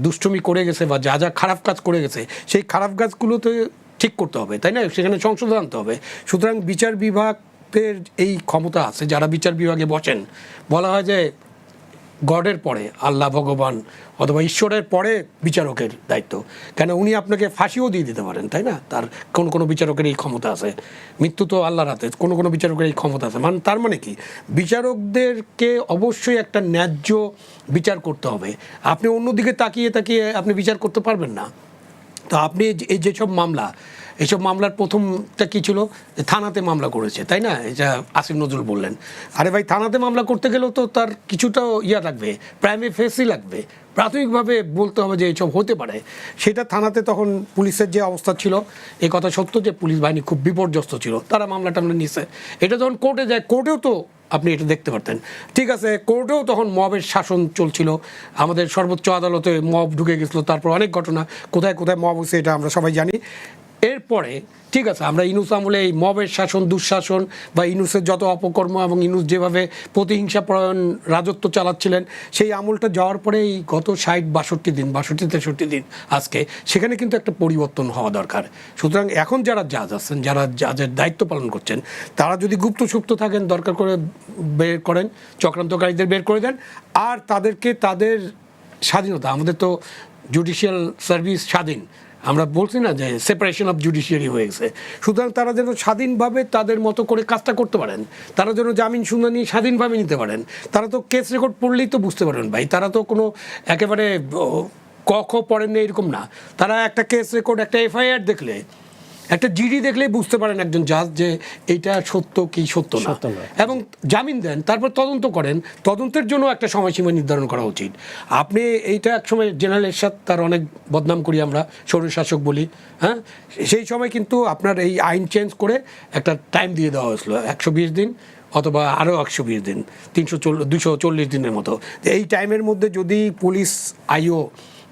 দুষ্টুমি করে গেছে বা যা যা খারাপ কাজ করে গেছে, সেই খারাপ কাজগুলোতে ঠিক করতে হবে, তাই না? সেখানে সংশোধন আনতে হবে। সুতরাং বিচার বিভাগের এই ক্ষমতা আছে, যারা বিচার বিভাগে বসেন, বলা হয় যে গডের পরে আল্লাহ, ভগবান অথবা ঈশ্বরের পরে বিচারকের দায়িত্ব। কেন, উনি আপনাকে ফাঁসিও দিয়ে দিতে পারেন, তাই না? তার কোনো বিচারকের এই ক্ষমতা আছে। মৃত্যু তো আল্লাহর হাতে, কোনো বিচারকের এই ক্ষমতা আছে। তার মানে কি, বিচারকদেরকে অবশ্যই একটা ন্যায্য বিচার করতে হবে। আপনি অন্যদিকে তাকিয়ে তাকিয়ে আপনি বিচার করতে পারবেন না। তো আপনি এই যেসব মামলা, এইসব মামলার প্রথমটা কী ছিল, থানাতে মামলা করেছে, তাই না? এটা আসিফ নজরুল বললেন। আরে ভাই, থানাতে মামলা করতে গেলেও তো তার কিছুটা লাগবে, প্রাইমারি ফেসই লাগবে, প্রাথমিকভাবে বলতে হবে যে এইসব হতে পারে। সেটা থানাতে তখন পুলিশের যে অবস্থা ছিল, এই কথা সত্য যে পুলিশ বাহিনী খুব বিপর্যস্ত ছিল, তারা মামলা টামলা নিছে। এটা যখন কোর্টে যায়, কোর্টেও তো আপনি এটা দেখতে পারতেন। ঠিক আছে, কোর্টেও তখন মবের শাসন চলছিল, আমাদের সর্বোচ্চ আদালতে মব ঢুকে গেছিলো, তারপর অনেক ঘটনা, কোথায় কোথায় মব হয়েছে এটা আমরা সবাই জানি। এরপরে ঠিক আছে, আমরা ইউনূস আমলে এই মবের শাসন, দুঃশাসন বা ইউনূসের যত অপকর্ম এবং ইউনূস যেভাবে প্রতিহিংসাপরায়ণ রাজত্ব চালাচ্ছিলেন, সেই আমলটা যাওয়ার পরে এই গত 60-62 দিন, 62-63 দিন আজকে, সেখানে কিন্তু একটা পরিবর্তন হওয়া দরকার। সুতরাং এখন যারা জাজ আছেন, যারা জাজের দায়িত্ব পালন করছেন, তারা যদি গুপ্ত সুপ্ত থাকেন, দরকার করে বের করেন, চক্রান্তকারীদের বের করে দেন, আর তাদেরকে তাদের স্বাধীনতা, আমাদের তো জুডিশিয়াল সার্ভিস স্বাধীন, আমরা বলছি না যে সেপারেশন অফ জুডিশিয়ারি হয়ে গেছে, সুতরাং তারা যেন স্বাধীনভাবে তাদের মতো করে কাজটা করতে পারেন, তারা যেন জামিন শুনানি স্বাধীনভাবে নিতে পারেন। তারা তো কেস রেকর্ড পড়লেই তো বুঝতে পারবেন ভাই, তারা তো কোনো একেবারে ক খ পড়েন না এরকম না। তারা একটা কেস রেকর্ড, একটা এফআইআর দেখলে, একটা জিডি দেখলেই বুঝতে পারেন একজন জাজ যে এইটা সত্য কি সত্য না, এবং জামিন দেন, তারপর তদন্ত করেন। তদন্তের জন্য একটা সময়সীমা নির্ধারণ করা উচিত। আপনি এইটা একসময় জেনারেল এরশাদ, তার অনেক বদনাম করি আমরা, স্বৈরশাসক বলি, হ্যাঁ, সেই সময় কিন্তু আপনার এই আইন চেঞ্জ করে একটা টাইম দিয়ে দেওয়া হয়েছিল 120 দিন অথবা আরও 120 দিন, 240 দিনের মতো। এই টাইমের মধ্যে যদি পুলিশ আইও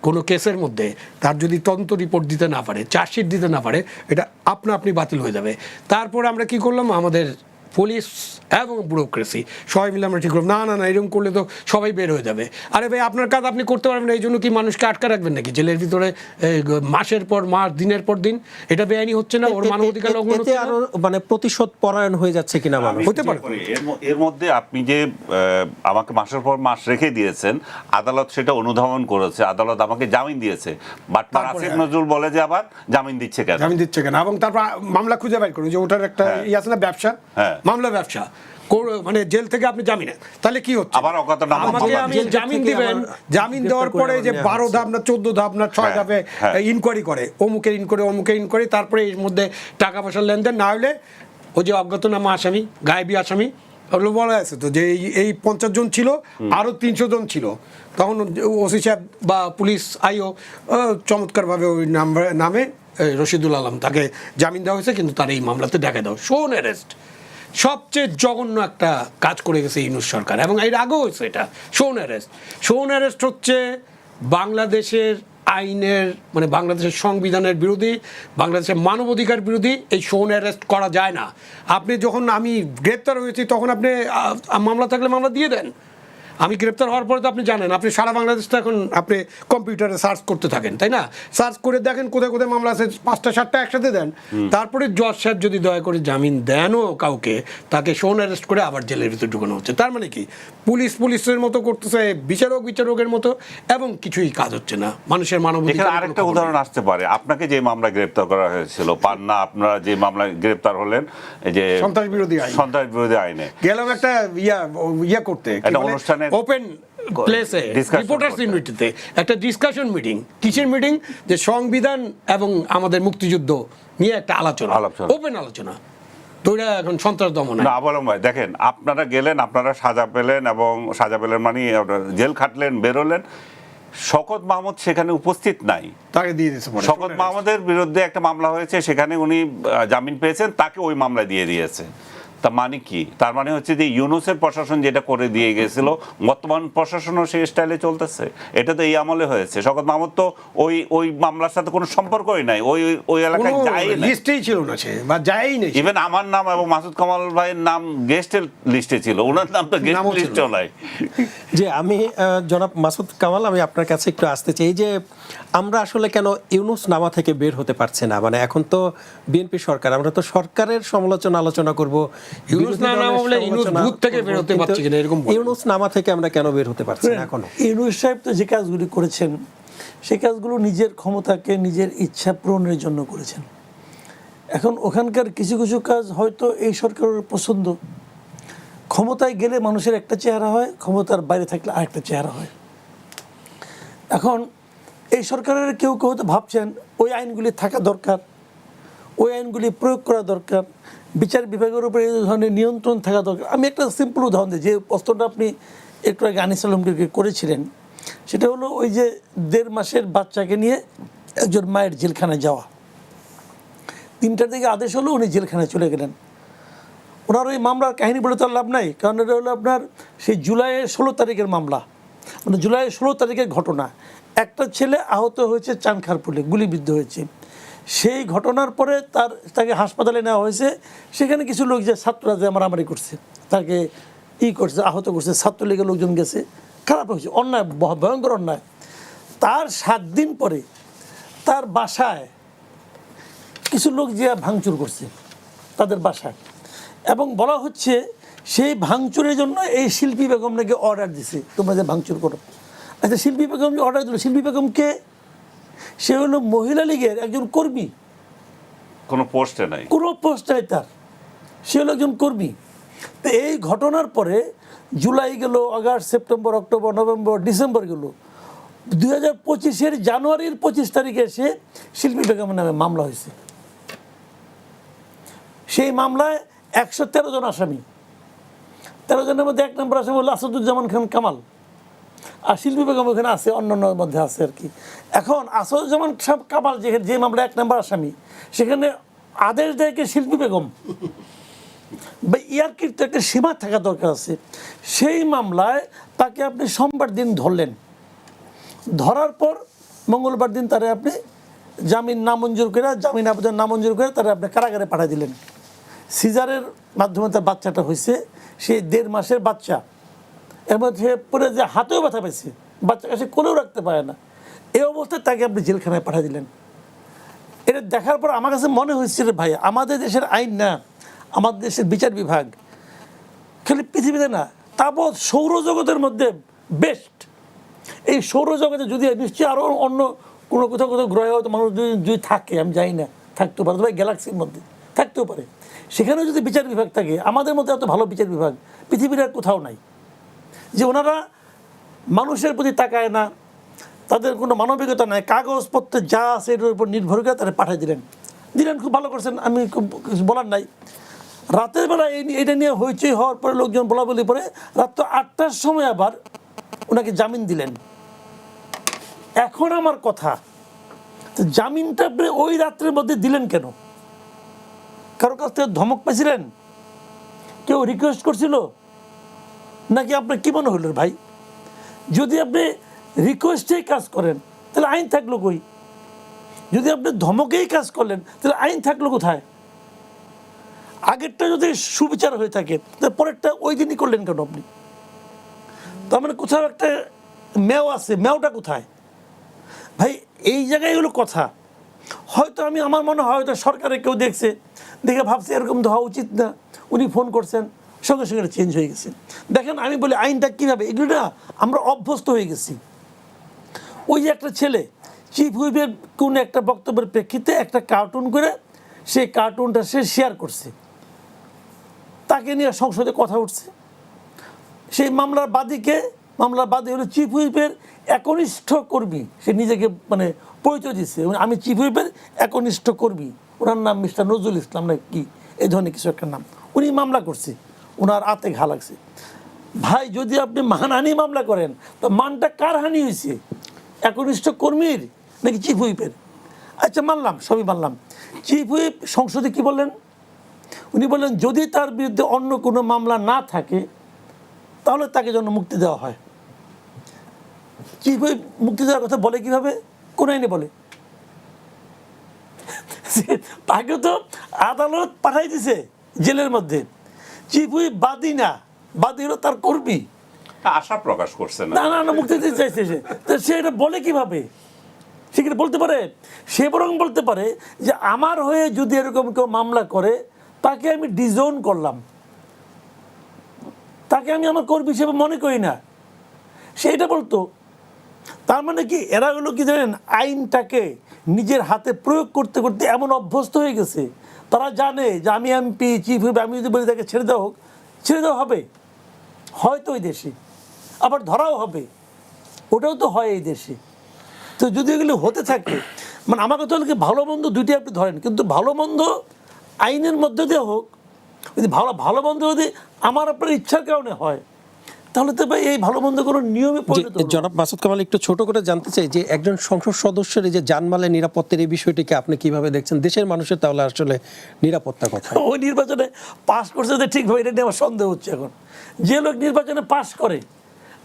কোনো কেসের মধ্যে তার যদি তদন্ত রিপোর্ট দিতে না পারে, চার্জশিট দিতে না পারে, এটা আপনি বাতিল হয়ে যাবে। তারপর আমরা কি করলাম, আমাদের পুলিশ এবং ব্যুরোক্রেসি সবাই মিলে আমরা ঠিক করলাম না না না এরকম করলে তো সবাই বের হয়ে যাবে। আরে ভাই, আপনার কাজ আপনি করতে পারবেন না, এই জন্য কি মানুষকে আটকা রাখবেন নাকি জেলের ভিতরে মাসের পর মাস, দিনের পর দিন? এটা বেআইনি হচ্ছে না? ওর মানবাধিকার লঙ্ঘন হচ্ছে না? আরো মানে প্রতিশোধ পরায়ণ হয়ে যাচ্ছে কিনা মানুষ? হতে পারে। এর মধ্যে আপনি যে আমাকে মাসের পর মাস রেখে দিয়েছেন, আদালত সেটা অনুধাবন করেছে, আদালত আমাকে জামিন দিয়েছে, বাট আসিফ নজরুল বলে যে আবার জামিন দিচ্ছে কেন, জামিন দিচ্ছে কেন, এবং তারপর মামলা খুঁজে বের করুন যে ওটার একটা ইয়ে আছে না, ব্যবসা, মামলা ব্যবসা, মানে জেল থেকে আপনি জামিন, তাহলে কি হচ্ছে? আবার আমাকে আমি জামিন দিবেন, জামিন দেওয়ার পরে যে 12 ধাপ না 14 ধাপ না 6 ধাপে ইনকোয়ারি করে, অমুকের ইনকোয়ারি, তারপরে এর মধ্যে টাকা পয়সার লেনদেন, না হলে ওই যে অজ্ঞাতনামা আসামি, গায়েবী আসামি, ওগুলো বলা আছে তো যে এই 50 জন ছিল, আরও 300 জন ছিল। তখন ওসি সাহেব বা পুলিশ আইও চমৎকারভাবে ওই নামে রশিদুল আলম, তাকে জামিন দেওয়া হয়েছে, কিন্তু তার এই মামলাতে দেখা দাও শোন অ্যারেস্ট। সবচেয়ে জঘন্য একটা কাজ করে গেছে ইউনূস সরকার, এবং এর আগেও হয়েছে এটা, শোন অ্যারেস্ট হচ্ছে বাংলাদেশের আইনের, মানে বাংলাদেশের সংবিধানের বিরোধী, বাংলাদেশের মানবাধিকার বিরোধী। এই শোন অ্যারেস্ট করা যায় না। আপনি যখন আমি গ্রেপ্তার হয়েছি তখন আপনি মামলা থাকলে মামলা দিয়ে দেন। আমি গ্রেপ্তার হওয়ার পরে তো আপনি জানেন, আপনি সারা বাংলাদেশ তো এখন আপনি কম্পিউটারে সার্চ করতে থাকেন, তাই না? সার্চ করে দেখেন কোথায় কোথায় মামলা আছে, 5টা 7টা একসাথে দেন। তারপরে জজ সাহেব যদি দয়া করে জামিন দেনও কাউকে, তাকে শোন অ্যারেস্ট করে আবার জেলের ভিতরে ঢুকানো হচ্ছে। তার মানে কি, পুলিশের মতো করতেছে, বিচারকের মতো, এবং কিছুই কাজ হচ্ছে না মানুষের মানবাধিকার। আরেকটা উদাহরণ আসতে পারে, আপনাকে যে মামলা গ্রেপ্তার করা হয়েছিল, পান্না, আপনারা যে মামলায় গ্রেপ্তার হলেন, এই যে সন্ত্রাস বিরোধী আইনে গেলাম একটা ইয়া করতে, একটা অনুষ্ঠানে, ওপেন প্লেসে, রিপোর্টার্স ইউনিটিতে একটা ডিসকাশন মিটিং। কিসের মিটিং? যে সংবিধান এবং আমাদের মুক্তিযুদ্ধ নিয়ে একটা আলোচনা, ওপেন আলোচনা। তো এটা এখন সন্ত্রাস দমন না অবলম্বন। দেখেন, আপনারা গেলেন, আপনারা সাজা পেলেন, এবং সাজা পেলেন মানে জেল খাটলেন, বেরোলেন। শওকত মাহমুদ সেখানে উপস্থিত নাই, তাকে দিয়ে দিয়েছে। শওকত মাহমুদের বিরুদ্ধে একটা মামলা হয়েছে, সেখানে উনি জামিন পেয়েছেন, তাকে ওই মামলায় দিয়ে দিয়েছে। তার মানে কি? তার মানে হচ্ছে যে ইউনূসের প্রশাসন যেটা করে দিয়ে গেছিল, বর্তমান প্রশাসনও সেই স্টাইলে চলতেছে। এটা তো এই আমলে হয়েছে। শওকত মাহমুদ তো ওই মামলার সাথে কোনো সম্পর্কই নাই, ওই এলাকায় যাই না, লিস্টেই ছিল না, সে বা যায়ই না। ইভেন আমার নাম এবং মাসুদ কামাল ভাইয়ের নাম গেস্টের লিস্টে ছিল, ওনার নাম তো গেস্ট লিস্টে নাই। যে আমি জনাব মাসুদ কামাল, আমি আপনার কাছে একটু আসতে চাই যে আমরা আসলে কেন ইউনূস নামা থেকে বের হতে পারছি না? মানে এখন তো বিএনপি সরকার, আমরা তো সরকারের আলোচনা করব, ইউনূস নামা থেকে আমরা কেন বের হতে পারছি না এখনো? ইউনূস সাহেব তো যে কাজগুলি করেছেন, সেই কাজগুলো নিজের ক্ষমতাকে, নিজের ইচ্ছা পূরণের জন্য করেছেন। এখন ওখানকার কিছু কিছু কাজ হয়তো এই সরকারের পছন্দ। ক্ষমতায় গেলে মানুষের একটা চেহারা হয়, ক্ষমতার বাইরে থাকলে আরেকটা চেহারা হয়। এখন এই সরকারের কেউ কেউ হয়তো ভাবছেন ওই আইনগুলি থাকা দরকার, ওই আইনগুলি প্রয়োগ করা দরকার, বিচার বিভাগের উপরে এই ধরনের নিয়ন্ত্রণ থাকা দরকার। আমি একটা সিম্পল উদাহরণ দিই, যে প্রশ্নটা আপনি একটু আগে আনিস আলমকে করেছিলেন, সেটা হলো ওই যে 1.5 মাসের বাচ্চাকে নিয়ে একজন মায়ের জেলখানায় যাওয়া। 3টার দিকে আদেশ হলো, উনি জেলখানায় চলে গেলেন। ওনার ওই মামলার কাহিনী বলে তো লাভ নাই, কারণ এটা হলো আপনার সেই জুলাইয়ের 16 তারিখের মামলা, মানে জুলাইয়ের 16 তারিখের ঘটনা। একটা ছেলে আহত হয়েছে চানখারপুলে, গুলিবিদ্ধ হয়েছে। সেই ঘটনার পরে তাকে হাসপাতালে নেওয়া হয়েছে। সেখানে কিছু লোক, যে ছাত্ররা যে মারামারি করছে, তাকে করছে, আহত করছে, ছাত্রলীগের লোকজন গেছে, খারাপ হয়েছে, অন্যায়, ভয়ঙ্কর অন্যায়। তার 7 দিন পরে তার বাসায় কিছু লোক যে ভাঙচুর করছে তাদের বাসায়, এবং বলা হচ্ছে সেই ভাঙচুরের জন্য এই শিল্পী বেগম নাকি অর্ডার দিছে, তোমরা যে ভাঙচুর করো। আচ্ছা, শিল্পী বেগম যে অর্ডার দিল, শিল্পী বেগম কে? সে হলো মহিলা লীগের একজন কর্মী, কোনো পোস্টে নাই। কোনো পোস্ট নাই তার, সে হলো একজন কর্মী। তো এই ঘটনার পরে জুলাই গেল, August, September, October, November, December গেল, 2025-এর জানুয়ারির 25 তারিখে এসে শিল্পী বেগমের নামে মামলা হয়েছে। সেই মামলায় 113 জন আসামি, 13 জনের মধ্যে 1 নম্বর আসামি হলো আসাদুজ্জামান খান কামাল, আর শিল্পী বেগম ওখানে আছে, অন্যান্যর মধ্যে আছে আর কি। এখন আসাদুজ্জামান কামাল যে মামলা 1 নম্বর আসামি, সেখানে আদেশ দেয় কে শিল্পী বেগম। ইয়ার্কির তো একটা সীমা থাকা দরকার আছে। সেই মামলায় তাকে আপনি সোমবার দিন ধরলেন, ধরার পর মঙ্গলবার দিন তারা আপনি জামিন নামঞ্জুর করে, জামিন আবেদন নামঞ্জুর করে তারা আপনি কারাগারে পাঠিয়ে দিলেন। সিজারের মাধ্যমে তার বাচ্চাটা হয়েছে, সেই 1.5 মাসের বাচ্চা, এর মধ্যে পরে যে হাতেও ব্যথা পেয়েছে, বাচ্চাকে সে কোলেও রাখতে পারে না। এই অবস্থায় তাকে আপনি জেলখানায় পাঠিয়ে দিলেন। এটা দেখার পর আমার কাছে মনে হয়েছে রে ভাই, আমাদের দেশের আইন না, আমাদের দেশের বিচার বিভাগ খালি পৃথিবীতে না, তাবৎ সৌরজগতের মধ্যে বেস্ট। এই সৌরজগতে যদি নিশ্চয়ই আরও অন্য কোনো কোথাও গ্রহে হয়তো মানুষ যদি থাকে, আমি জানি না, থাকতেও পারে, তবে গ্যালাক্সির মধ্যে থাকতেও পারে, সেখানেও যদি বিচার বিভাগ থাকে, আমাদের মধ্যে এত ভালো বিচার বিভাগ পৃথিবীর আর কোথাও নাই। যে ওনারা মানুষের প্রতি তাকায় না, তাদের কোনো মানবিকতা নাই, কাগজপত্র যা আছে এটার উপর নির্ভর করে তারা পাঠিয়ে দিলেন। খুব ভালো করছেন, আমি কিছু বলার নাই। রাতের বেলা এটা নিয়ে হইচই হওয়ার পরে লোকজন বলা বলি পরে রাত 8টার সময় আবার ওনাকে জামিন দিলেন। এখন আমার কথা, জামিনটা আপনি ওই রাত্রের মধ্যে দিলেন কেন? কারো কাছ থেকে ধমক পেয়েছিলেন? কেউ রিকোয়েস্ট করছিল? নাকি আপনার কি মনে হলো ভাই? যদি আপনি রিকোয়েস্টেই কাজ করেন তাহলে আইন থাকলো কই? যদি আপনি ধমকেই কাজ করলেন তাহলে আইন থাকলো কোথায়? আগেরটা যদি সুবিচার হয়ে থাকে তাহলে পরেরটা ওই দিনই করলেন কেন আপনি? তার মানে কোথাও একটা মেও আছে, মেওটা কোথায় ভাই? এই জায়গায় হলো কথা। হয়তো আমার মনে হয় হয়তো সরকারে কেউ দেখছে, দেখে ভাবছে এরকম তো হওয়া উচিত না, উনি ফোন করছেন, সঙ্গে সঙ্গে চেঞ্জ হয়ে গেছে। দেখেন আমি বলি আইনটা কীভাবে, এগুলো না আমরা অভ্যস্ত হয়ে গেছি। ওই যে একটা ছেলে চিফ হুইপের কোন একটা বক্তব্যের প্রেক্ষিতে একটা কার্টুন করে সেই কার্টুনটা সে শেয়ার করছে, তাকে নিয়ে সংসদে কথা উঠছে। সেই মামলার বাদী হলো চিফ হুইপের একনিষ্ঠ কর্মী, সে নিজেকে মানে পরিচয় দিচ্ছে, আমি চিফ হুইপের একনিষ্ঠ কর্মী। ওনার নাম মিস্টার নজরুল ইসলাম না কি এই ধরনের কিছু একটা নাম। উনি মামলা করছে, ওনার হাতে ঘা লাগছে। ভাই যদি আপনি মানহানি মামলা করেন তো মানটা কার হানি হয়েছে? একনিষ্ঠ কর্মীর নাকি চিফ হুইপের? আচ্ছা মানলাম, সবই মানলাম। চিফ হুইপ সংসদে কি বললেন? উনি বললেন যদি তার বিরুদ্ধে অন্য কোনো মামলা না থাকে তাহলে তাকে যেন মুক্তি দেওয়া হয়। চিফ হুইপ মুক্তি দেওয়ার কথা বলে কিভাবে? কোন আইনে বলে? তাকে তো আদালত পাঠাই দিছে জেলের মধ্যে। চিফ হুইপ বাদী না, বাদী হলো তার কর্মী। আশা প্রকাশ করছে না, না মুক্তি দিতে চাইছে সে। তো সে এটা বলে কিভাবে? সে কি বলতে পারে? সে বরং বলতে পারে যে আমার হয়ে যদি এরকম কেউ মামলা করে তাকে আমি ডিজোন করলাম, তাকে আমি আমার কর্মী হিসেবে মনে করি না, সেইটা বলতো। তার মানে কি এরা হলো কি জানেন, আইনটাকে নিজের হাতে প্রয়োগ করতে করতে এমন অভ্যস্ত হয়ে গেছে, তারা জানে যে আমি এমপি চিফ হুইপ, আমি যদি বলি তাকে ছেড়ে দেওয়া হোক, ছেড়ে দেওয়া হবে, হয়তো ওই দেশে আবার ধরাও হবে, ওটাও তো হয় এই দেশে। তো যদি এগুলো হতে থাকে, মানে আমার কথা হলো কি ভালো মন্দ দুইটাই আপনি ধরেন, কিন্তু ভালো মন্দ আইনের মধ্যে দিয়ে হোক। যদি ভালো মন্দ যদি আমার আপনার ইচ্ছার কারণে হয় তাহলে তো ভাই এই ভালো মন্দ কোনো নিয়মে পরিণত হলো না। জনাব মাসুদ কামাল, একটু ছোট করে জানতে চাই যে একজন সংসদ সদস্যের এই যে জানমালের নিরাপত্তার এই বিষয়টিকে আপনি কিভাবে দেখছেন? দেশের মানুষের তাহলে আসলে নিরাপত্তা কথা ওই নির্বাচনে পাশ করছে যে ঠিকভাবে, এটা নিয়ে আমার সন্দেহ হচ্ছে। এখন যে লোক নির্বাচনে পাশ করে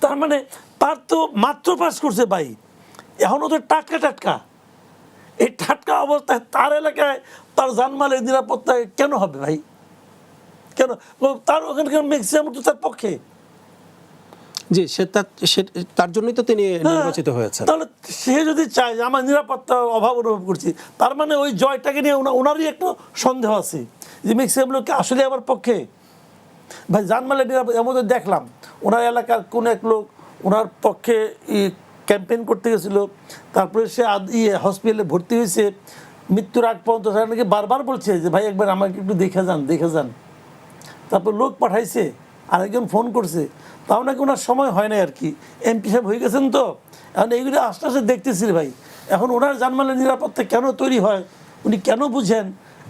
তার মানে তার তো মাত্র পাশ করছে ভাই, এখনও তো টাটকা। এই টাটকা অবস্থায় তার এলাকায় তার জানমালের নিরাপত্তা কেন হবে ভাই? কেন? তার ওখানকার ম্যাক্সিমাম তো তার পক্ষে। জি, তার জন্যই তো তিনি নির্বাচিত হয়েছেন। তাহলে সে যদি চায় যে আমার নিরাপত্তার অভাব অনুভব করছি, তার মানে ওই জয়টাকে নিয়ে ওনারই একটু সন্দেহ আছে যে ম্যাক্সিমাম লোককে আসলে আমার পক্ষে। ভাই জানমালের নিরাপত্তা এর মধ্যে দেখলাম ওনার এলাকার কোন এক লোক ওনার পক্ষে ক্যাম্পেইন করতে গেছিল, তারপরে সে হসপিটালে ভর্তি হয়েছে, মৃত্যুর আগ পর্যন্ত তারা নাকি বারবার বলছে যে ভাই একবার আমাকে একটু দেখে যান। তারপর লোক পাঠাইছে, আরেকজন ফোন করছে, তাও নাকি ওনার সময় হয় না আর কি, এমপি সাহেব হয়ে গেছেন তো, এখন এইগুলো আস্তে আস্তে দেখতেছি ভাই। এখন ওনার জানমালের নিরাপত্তা কেন তৈরি হয় উনি কেন বুঝেন?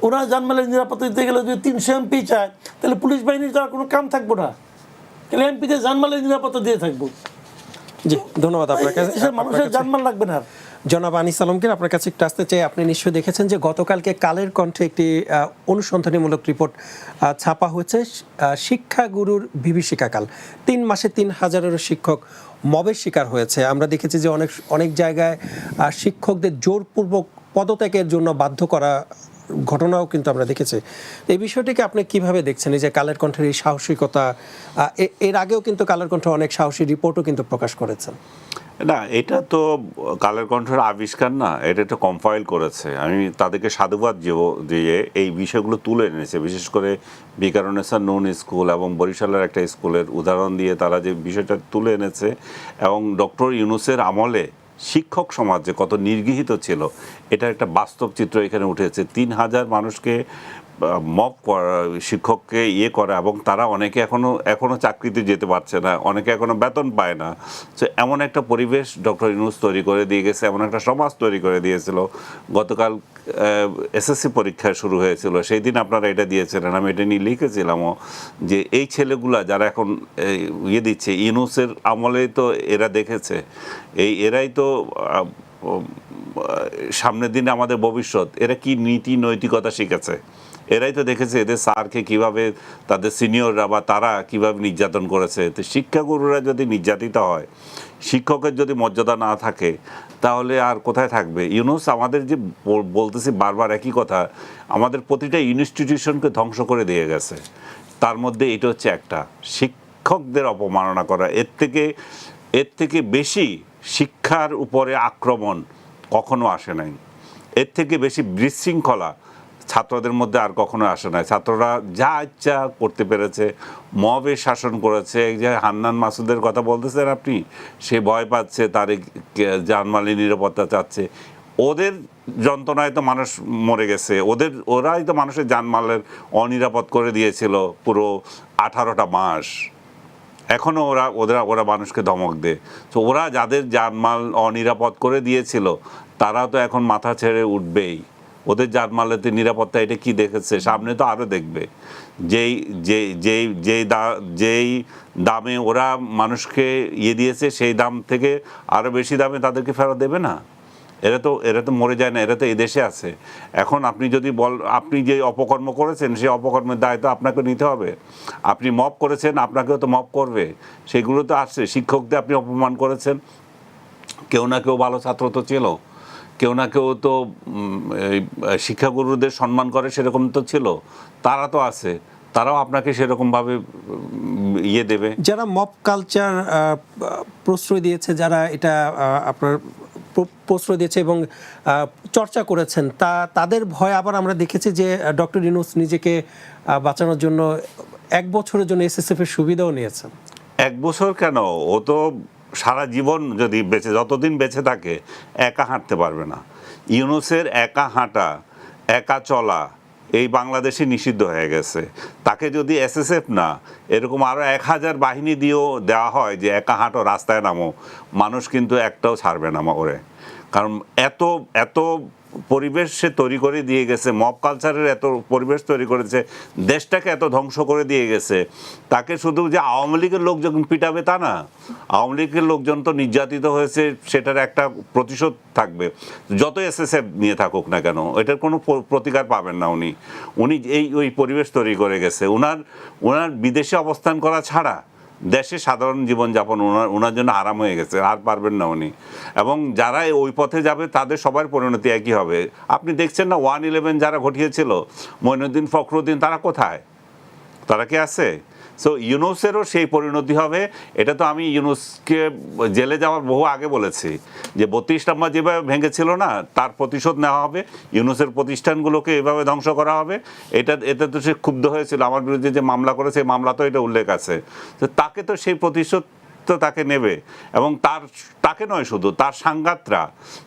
ওনার জানমালের নিরাপত্তা দিতে গেলে যদি 300 এমপি চায়, তাহলে পুলিশ বাহিনীর যাওয়ার কোনো কাম থাকবো না, তাহলে এমপিতে জানমালের নিরাপত্তা দিয়ে থাকবো। জি, ধন্যবাদ আপনাকে। মানুষের জানমাল লাগবে না। জনাব আনিস আলমগীর, আপনার কাছে একটু আসতে চাই। আপনি নিশ্চয়ই দেখেছেন যে গতকালকে কালের কণ্ঠে একটি অনুসন্ধানীমূলক রিপোর্ট ছাপা হয়েছে, শিক্ষাগুরুর বিভীষিকাকাল। 3 মাসে 3000-এরও শিক্ষক মবের শিকার হয়েছে। আমরা দেখেছি যে অনেক জায়গায় শিক্ষকদের জোরপূর্বক পদত্যাগের জন্য বাধ্য করা ঘটনাও কিন্তু আমরা দেখেছি। এই বিষয়টিকে আপনি কিভাবে দেখছেন, এই যে কালের কণ্ঠের এই সাহসিকতা? এর আগেও কিন্তু কালের কণ্ঠ অনেক সাহসী রিপোর্টও কিন্তু প্রকাশ করেছেন। না, এটা তো কালের কণ্ঠের আবিষ্কার না, এটা একটা কম্পাইল করেছে। আমি তাদেরকে সাধুবাদ দিয়ে এই বিষয়গুলো তুলে এনেছে, বিশেষ করে বিকারুন্নেসা নূন স্কুল এবং বরিশালের একটা স্কুলের উদাহরণ দিয়ে তারা যে বিষয়টা তুলে এনেছে, এবং ডক্টর ইউনূসের আমলে শিক্ষক সমাজ যে কত নির্গৃহীত ছিল এটা একটা বাস্তব চিত্র এখানে উঠেছে। 3000 মানুষকে মব করা, শিক্ষককে করা, এবং তারা অনেকে এখনো চাকরিতে যেতে পারছে না, অনেকে এখনো বেতন পায় না। তো এমন একটা পরিবেশ ডক্টর ইউনূস তৈরি করে দিয়ে গেছে, এমন একটা সমাজ তৈরি করে দিয়েছিল। গতকাল এসএসসি পরীক্ষা শুরু হয়েছিল, সেই দিন আপনারা এটা দিয়েছিলেন, আমি এটা নিয়ে লিখেছিলামও যে এই ছেলেগুলা যারা এখন দিচ্ছে, ইউনূসের আমলেই তো এরা দেখেছে, এরাই তো সামনের দিনে আমাদের ভবিষ্যৎ। এরা কি নীতি নৈতিকতা শিখেছে, এরাই তো দেখেছে এদের স্যারকে কিভাবে তাদের সিনিয়ররা বা তারা কিভাবে নির্যাতন করেছে। তো শিক্ষাগুরুরা যদি নির্যাতিত হয়, শিক্ষকের যদি মর্যাদা না থাকে, তাহলে আর কোথায় থাকবে? ইউনূস আমাদের যে বলতেছি বারবার একই কথা, আমাদের প্রতিটা ইনস্টিটিউশনকে ধ্বংস করে দিয়ে গেছে। তার মধ্যে এটা হচ্ছে একটা, শিক্ষকদের অপমাননা করা। এর থেকে বেশি শিক্ষার উপরে আক্রমণ কখনো আসে নাই, এর থেকে বেশি বিশৃঙ্খলা ছাত্রদের মধ্যে আর কখনো আসে নাই। ছাত্ররা যা ইচ্ছা করতে পেরেছে, মবে শাসন করেছে। এই যে হান্নান মাসুদের কথা বলতেছেন আপনি, সে ভয় পাচ্ছে, তার জানমালের নিরাপত্তা চাচ্ছে। ওদের যন্ত্রণায় তো মানুষ মরে গেছে, ওরাই তো মানুষের জানমালের অনিরাপদ করে দিয়েছিল পুরো 18টা মাস। এখনও ওরা মানুষকে ধমক দেয়। তো ওরা যাদের জানমাল অনিরাপদ করে দিয়েছিল, তারা তো এখন মাথা ছেড়ে উঠবেই। ওদের জানমালেতে নিরাপত্তা এটা কি দেখেছে, সামনে তো আরও দেখবে। যেই দামে ওরা মানুষকে দিয়েছে, সেই দাম থেকে আরও বেশি দামে তাদেরকে ফেরত দেবে না। এরা তো মরে যায় না, এরা তো এদেশে আছে। এখন আপনি যে অপকর্ম করেছেন, সেই অপকর্মের দায় তো আপনাকে নিতে হবে। আপনি মব করেছেন, আপনাকেও তো মব করবে, সেগুলো তো আসছে। শিক্ষকদের আপনি অপমান করেছেন, কেউ না কেউ ভালো ছাত্র তো ছিল, কেউ না কেউ তো শিক্ষাগুরুদের সম্মান করে, সেরকম তো ছিল, তারা তো আছে, তারাও আপনাকে সেরকমভাবে দেবে। যারা মব কালচার প্রশ্রয় দিয়েছে, যারা এটা আপনার প্রশ্রয় দিয়েছে এবং চর্চা করেছেন, তাদের ভয় আবার আমরা দেখেছি যে ডক্টর ইউনূস নিজেকে বাঁচানোর জন্য 1 বছরের জন্য এসএসএফ এর সুবিধাও নিয়েছেন। 1 বছর কেন, ও তো সারা জীবন যদি যতদিন বেঁচে থাকে একা হাঁটতে পারবে না। ইউনূসের একা হাঁটা, একা চলা এই বাংলাদেশে নিষিদ্ধ হয়ে গেছে। তাকে যদি এসএসএফ না, এরকম আরও 1000 বাহিনী দিয়েও দেওয়া হয় যে একা হাঁটো, রাস্তায় নামো, মানুষ কিন্তু একটাও ছাড়বে না ওরে। কারণ এত পরিবেশ সে তৈরি করে দিয়ে গেছে, মব কালচারের এত পরিবেশ তৈরি করেছে, দেশটাকে এত ধ্বংস করে দিয়ে গেছে। তাকে শুধু যে আওয়ামী লীগের লোকজন পিটাবে তা না, আওয়ামী লীগের লোকজন তো নির্যাতিত হয়েছে, সেটার একটা প্রতিশোধ থাকবে। যত এসএসএফ নিয়ে থাকুক না কেন, এটার কোনো প্রতিকার পাবেন না উনি ওই পরিবেশ তৈরি করে গেছে। ওনার বিদেশে অবস্থান করা ছাড়া দেশে সাধারণ জীবনযাপন ওনার জন্য আরাম হয়ে গেছে, আর পারবেন না উনি। এবং যারা ওই পথে যাবে তাদের সবার পরিণতি একই হবে। আপনি দেখছেন না 1/11 যারা ঘটিয়েছিল, মঈনুদ্দিন ফখরুদ্দিন, তারা কোথায়? তারা কি আছে? সো ইউনূসেরও সেই পরিণতি হবে। এটা তো আমি ইউনূসকে জেলে যাওয়ার বহু আগে বলেছি যে 32 নম্বর যেভাবে ভেঙেছিল না, তার প্রতিশোধ নেওয়া হবে। ইউনূসের প্রতিষ্ঠানগুলোকে এভাবে ধ্বংস করা হবে। এতে তো সে ক্ষুব্ধ হয়েছিল, আমার বিরুদ্ধে যে মামলা করেছে, এই মামলা তো এটা উল্লেখ আছে। তো তাকে তো সেই প্রতিশোধ তো তাকে নেবে, এবং তাকে নয় শুধু, তার সাংঘাতরা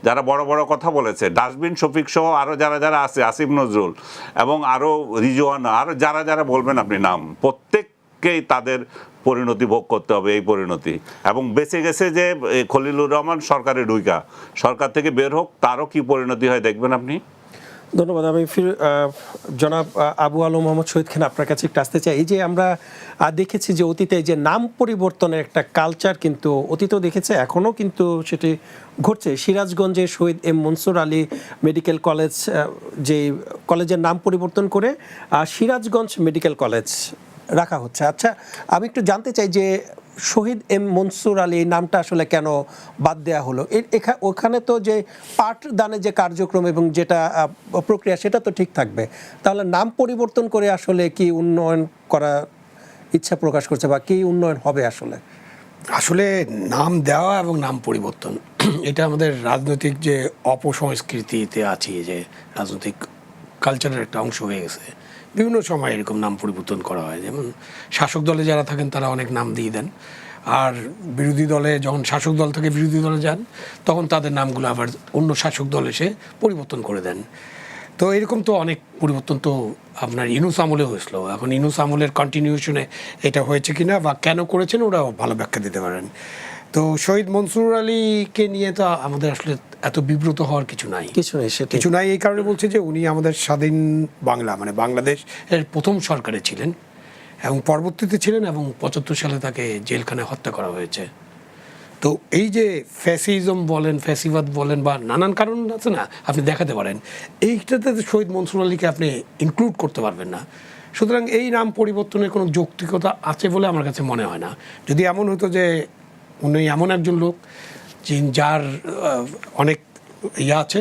যারা বড় বড় কথা বলেছে, ডাস্টবিন শফিক সহ আরও যারা যারা আছে, আসিফ নজরুল এবং আরও রিজওয়ানা, আরও যারা যারা বলবেন আপনি নাম, প্রত্যেককেই তাদের পরিণতি ভোগ করতে হবে, এই পরিণতি। এবং বেঁচে গেছে যে খলিলুর রহমান সরকারে ঢুইকা, সরকার থেকে বের হোক, তারও কি পরিণতি হয় দেখবেন আপনি। ধন্যবাদ। আমি জনাব আবু আলম মোহাম্মদ শহীদ খান আপনার কাছে একটু আসতে চাই। এই যে আমরা দেখেছি যে অতীতে যে নাম পরিবর্তনের একটা কালচার কিন্তু অতীতেও দেখেছে, এখনও কিন্তু সেটি ঘটছে। সিরাজগঞ্জে Shahid M Mansur Ali medical college, যে কলেজের নাম পরিবর্তন করে সিরাজগঞ্জ মেডিকেল কলেজ রাখা হচ্ছে। আচ্ছা, আমি একটু জানতে চাই যে শহীদ এম মনসুর আলী এই নামটা আসলে কেন বাদ দেওয়া হলো? ওখানে তো যে পাঠদানের যে কার্যক্রম এবং যেটা প্রক্রিয়া সেটা তো ঠিক থাকবে, তাহলে নাম পরিবর্তন করে আসলে কি উন্নয়ন করা ইচ্ছা প্রকাশ করছে, বা কি উন্নয়ন হবে আসলে? আসলে নাম দেওয়া এবং নাম পরিবর্তন এটা আমাদের রাজনৈতিক যে অপসংস্কৃতিতে আছে, যে রাজনৈতিক কালচারের একটা অংশ হয়ে গেছে। বিভিন্ন সময় এরকম নাম পরিবর্তন করা হয়, যেমন শাসক দলে যারা থাকেন তারা অনেক নাম দিয়ে দেন, আর বিরোধী দলে যখন শাসক দল থেকে বিরোধী দলে যান তখন তাদের নামগুলো আবার অন্য শাসক দল এসে পরিবর্তন করে দেন। তো এরকম তো অনেক পরিবর্তন তো আপনার ইউনূস আমলে হয়েছিল। এখন ইউনূস আমলের কন্টিনিউশনে এটা হয়েছে কিনা বা কেন করেছেন ওরা ভালো ব্যাখ্যা দিতে পারেন। তো শহীদ মনসুর আলীকে নিয়ে তো আমাদের আসলে এত বিব্রত হওয়ার কিছু নাই, কিছু নাই। এই কারণে বলছে যে উনি আমাদের স্বাধীন বাংলা মানে বাংলাদেশের প্রথম সরকারে ছিলেন এবং পরবর্তীতে ছিলেন, এবং ৭৫ সালে তাকে জেলখানায় হত্যা করা হয়েছে। তো এই যে ফ্যাসিজম বলেন, ফ্যাসিবাদ বলেন, বা নানান কারণ আছে না, আপনি দেখাতে পারেন, এইটাতে শহীদ মনসুর আলীকে আপনি ইনক্লুড করতে পারবেন না। সুতরাং এই নাম পরিবর্তনের কোনো যৌক্তিকতা আছে বলে আমার কাছে মনে হয় না। যদি এমন হতো যে উনি এমন একজন লোক যার অনেক ইয়ে আছে,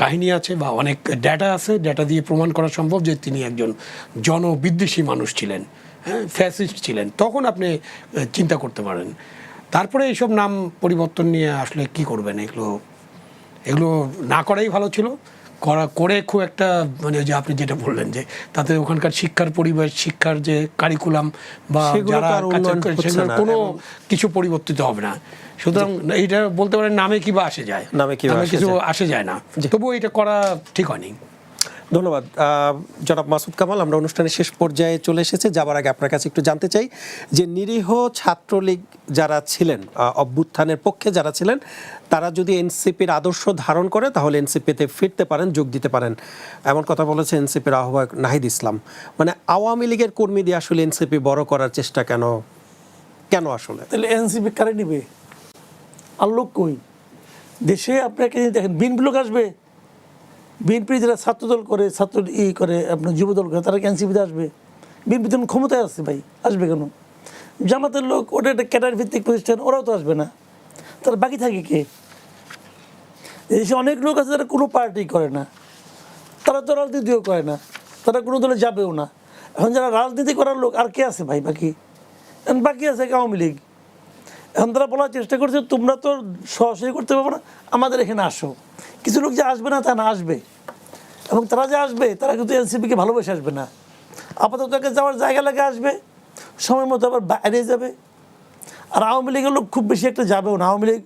কাহিনী আছে, বা অনেক ডেটা আছে, ডেটা দিয়ে প্রমাণ করা সম্ভব যে তিনি একজন জনবিদ্বেষী মানুষ ছিলেন, হ্যাঁ, ফ্যাসিস্ট ছিলেন, তখন আপনি চিন্তা করতে পারেন। তারপরে এইসব নাম পরিবর্তন নিয়ে আসলে কি করবেন? এগুলো না করাই ভালো ছিল। করে খুব একটা মানে যে আপনি যেটা বললেন যে তাতে ওখানকার শিক্ষার পরিবেশ, শিক্ষার যে কারিকুলাম বা যারা সেগুলোর কোনো কিছু পরিবর্তিত হবে না। সুতরাং এইটা বলতে পারেন নামে কি বা আসে যায়, নামে কিছু আসে যায় না, তবুও এটা করা ঠিক হয়নি। ধন্যবাদ জনাব মাসুদ কামাল। আমরা অনুষ্ঠানের শেষ পর্যায়ে চলে এসেছে। যাবার আগে আপনার কাছে একটু জানতে চাই যে নিরীহ ছাত্রলীগ যারা ছিলেন, অভ্যুত্থানের পক্ষে যারা ছিলেন, তারা যদি এনসিপির আদর্শ ধারণ করে তাহলে এনসিপিতে ফিরতে পারেন, যোগ দিতে পারেন, এমন কথা বলেছে এনসিপির আহ্বায়ক নাহিদ ইসলাম। মানে আওয়ামী লীগের কর্মী দিয়ে আসলে এনসিপি বড় করার চেষ্টা কেন আসলে? তাহলে এনসিপি কারে নিবে? আর লোক কই দেশে? আপনাকে দেখেন বিএনপি লোক আসবে, বিএনপি যারা ছাত্রদল করে, করে আপনার যুবদল করে, তারা কি এনসিপিতে আসবে? বিএনপি তো ক্ষমতায় আসছে ভাই, আসবে কেন? জামাতের লোক, ওটা একটা ক্যাডার ভিত্তিক প্রতিষ্ঠান, ওরাও তো আসবে না। তার বাকি থাকে কে? দেশে অনেক লোক আছে যারা কোনো পার্টি করে না, তারা তো রাজনীতিও করে না, তারা কোনো দলে যাবেও না। এখন যারা রাজনীতি করার লোক আর কে আছে ভাই বাকি? এখন বাকি আছে আওয়ামী লীগ। এখন তারা বলার চেষ্টা করছে তোমরা তো সরাসরি করতে পারবো না, আমাদের এখানে আসো। কিছু লোক যে আসবে না তা না, আসবে। এবং তারা যে আসবে তারা কিন্তু এনসিপিকে ভালোবেসে আসবে না, আপাতত তাকে যাওয়ার জায়গা লাগে আসবে, সময় মতো আবার বাইরে যাবে। আর আওয়ামী লীগের লোক খুব বেশি একটা যাবেও না। আওয়ামী লীগ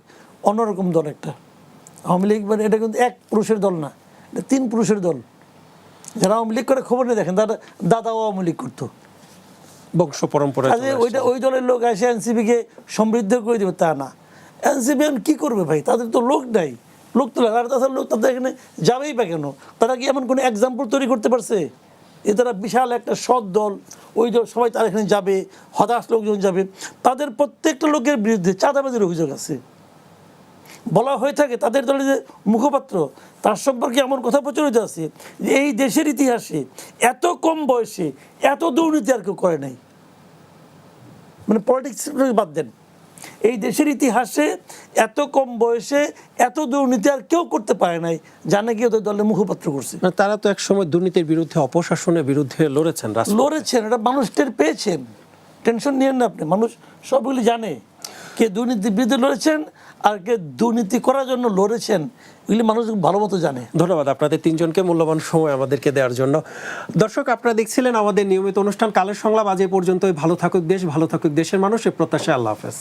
অন্যরকম দল একটা। আওয়ামী লীগ মানে এটা কিন্তু এক পুরুষের দল না, এটা 3 পুরুষের দল। যারা আওয়ামী লীগ করে খবর নিয়ে দেখেন, তারা দাদাও আওয়ামী লীগ করতো, বংশ পরম্পরা। ওই দলের লোক এসে এনসিপিকে সমৃদ্ধ করে দেবে তা না। এনসিপি কি করবে ভাই? তাদের তো লোক নাই, লোক তো লাগে। আর তাছাড়া লোক তাদের এখানে যাবেই বা কেন? তারা কি এমন কোনো এক্সাম্পল তৈরি করতে পারছে? এ তারা বিশাল একটা সৎ দল, ওই দল সবাই তার এখানে যাবে, হতাশ লোকজন যাবে। তাদের প্রত্যেকটা লোকের বিরুদ্ধে চাঁদাবাজির অভিযোগ আছে। বলা হয়ে থাকে তাদের দলের যে মুখপাত্র, তার সম্পর্কে এমন কথা প্রচলিত আছে যে এই দেশের ইতিহাসে এত কম বয়সে এত দুর্নীতি আর কেউ করে নাই। মানে পলিটিক্স বাদ দেন, এই দেশের ইতিহাসে এত কম বয়সে এত দুর্নীতি আর কেউ করতে পারে নাই, জানে কি ওদের দলের মুখপাত্র করছে। তারা তো একসময় দুর্নীতির বিরুদ্ধে, অপশাসনের বিরুদ্ধে লড়েছেন। এটা মানুষ টের পেয়েছেন, টেনশন নিয়েন না আপনি। মানুষ সবগুলি জানে কে দুর্নীতির বিরুদ্ধে লড়েছেন আর কে দুর্নীতি করার জন্য লড়েছেন, এগুলি মানুষ ভালো মতো জানে। ধন্যবাদ আপনাদের 3 জনকে মূল্যবান সময় আমাদেরকে দেওয়ার জন্য। দর্শক, আপনারা দেখছিলেন আমাদের নিয়মিত অনুষ্ঠান কালের সংলাপ। আজ এ পর্যন্তই। ভালো থাকুক দেশ, ভালো থাকুক দেশের মানুষ, এ প্রত্যাশায় আল্লাহ হাফেজ।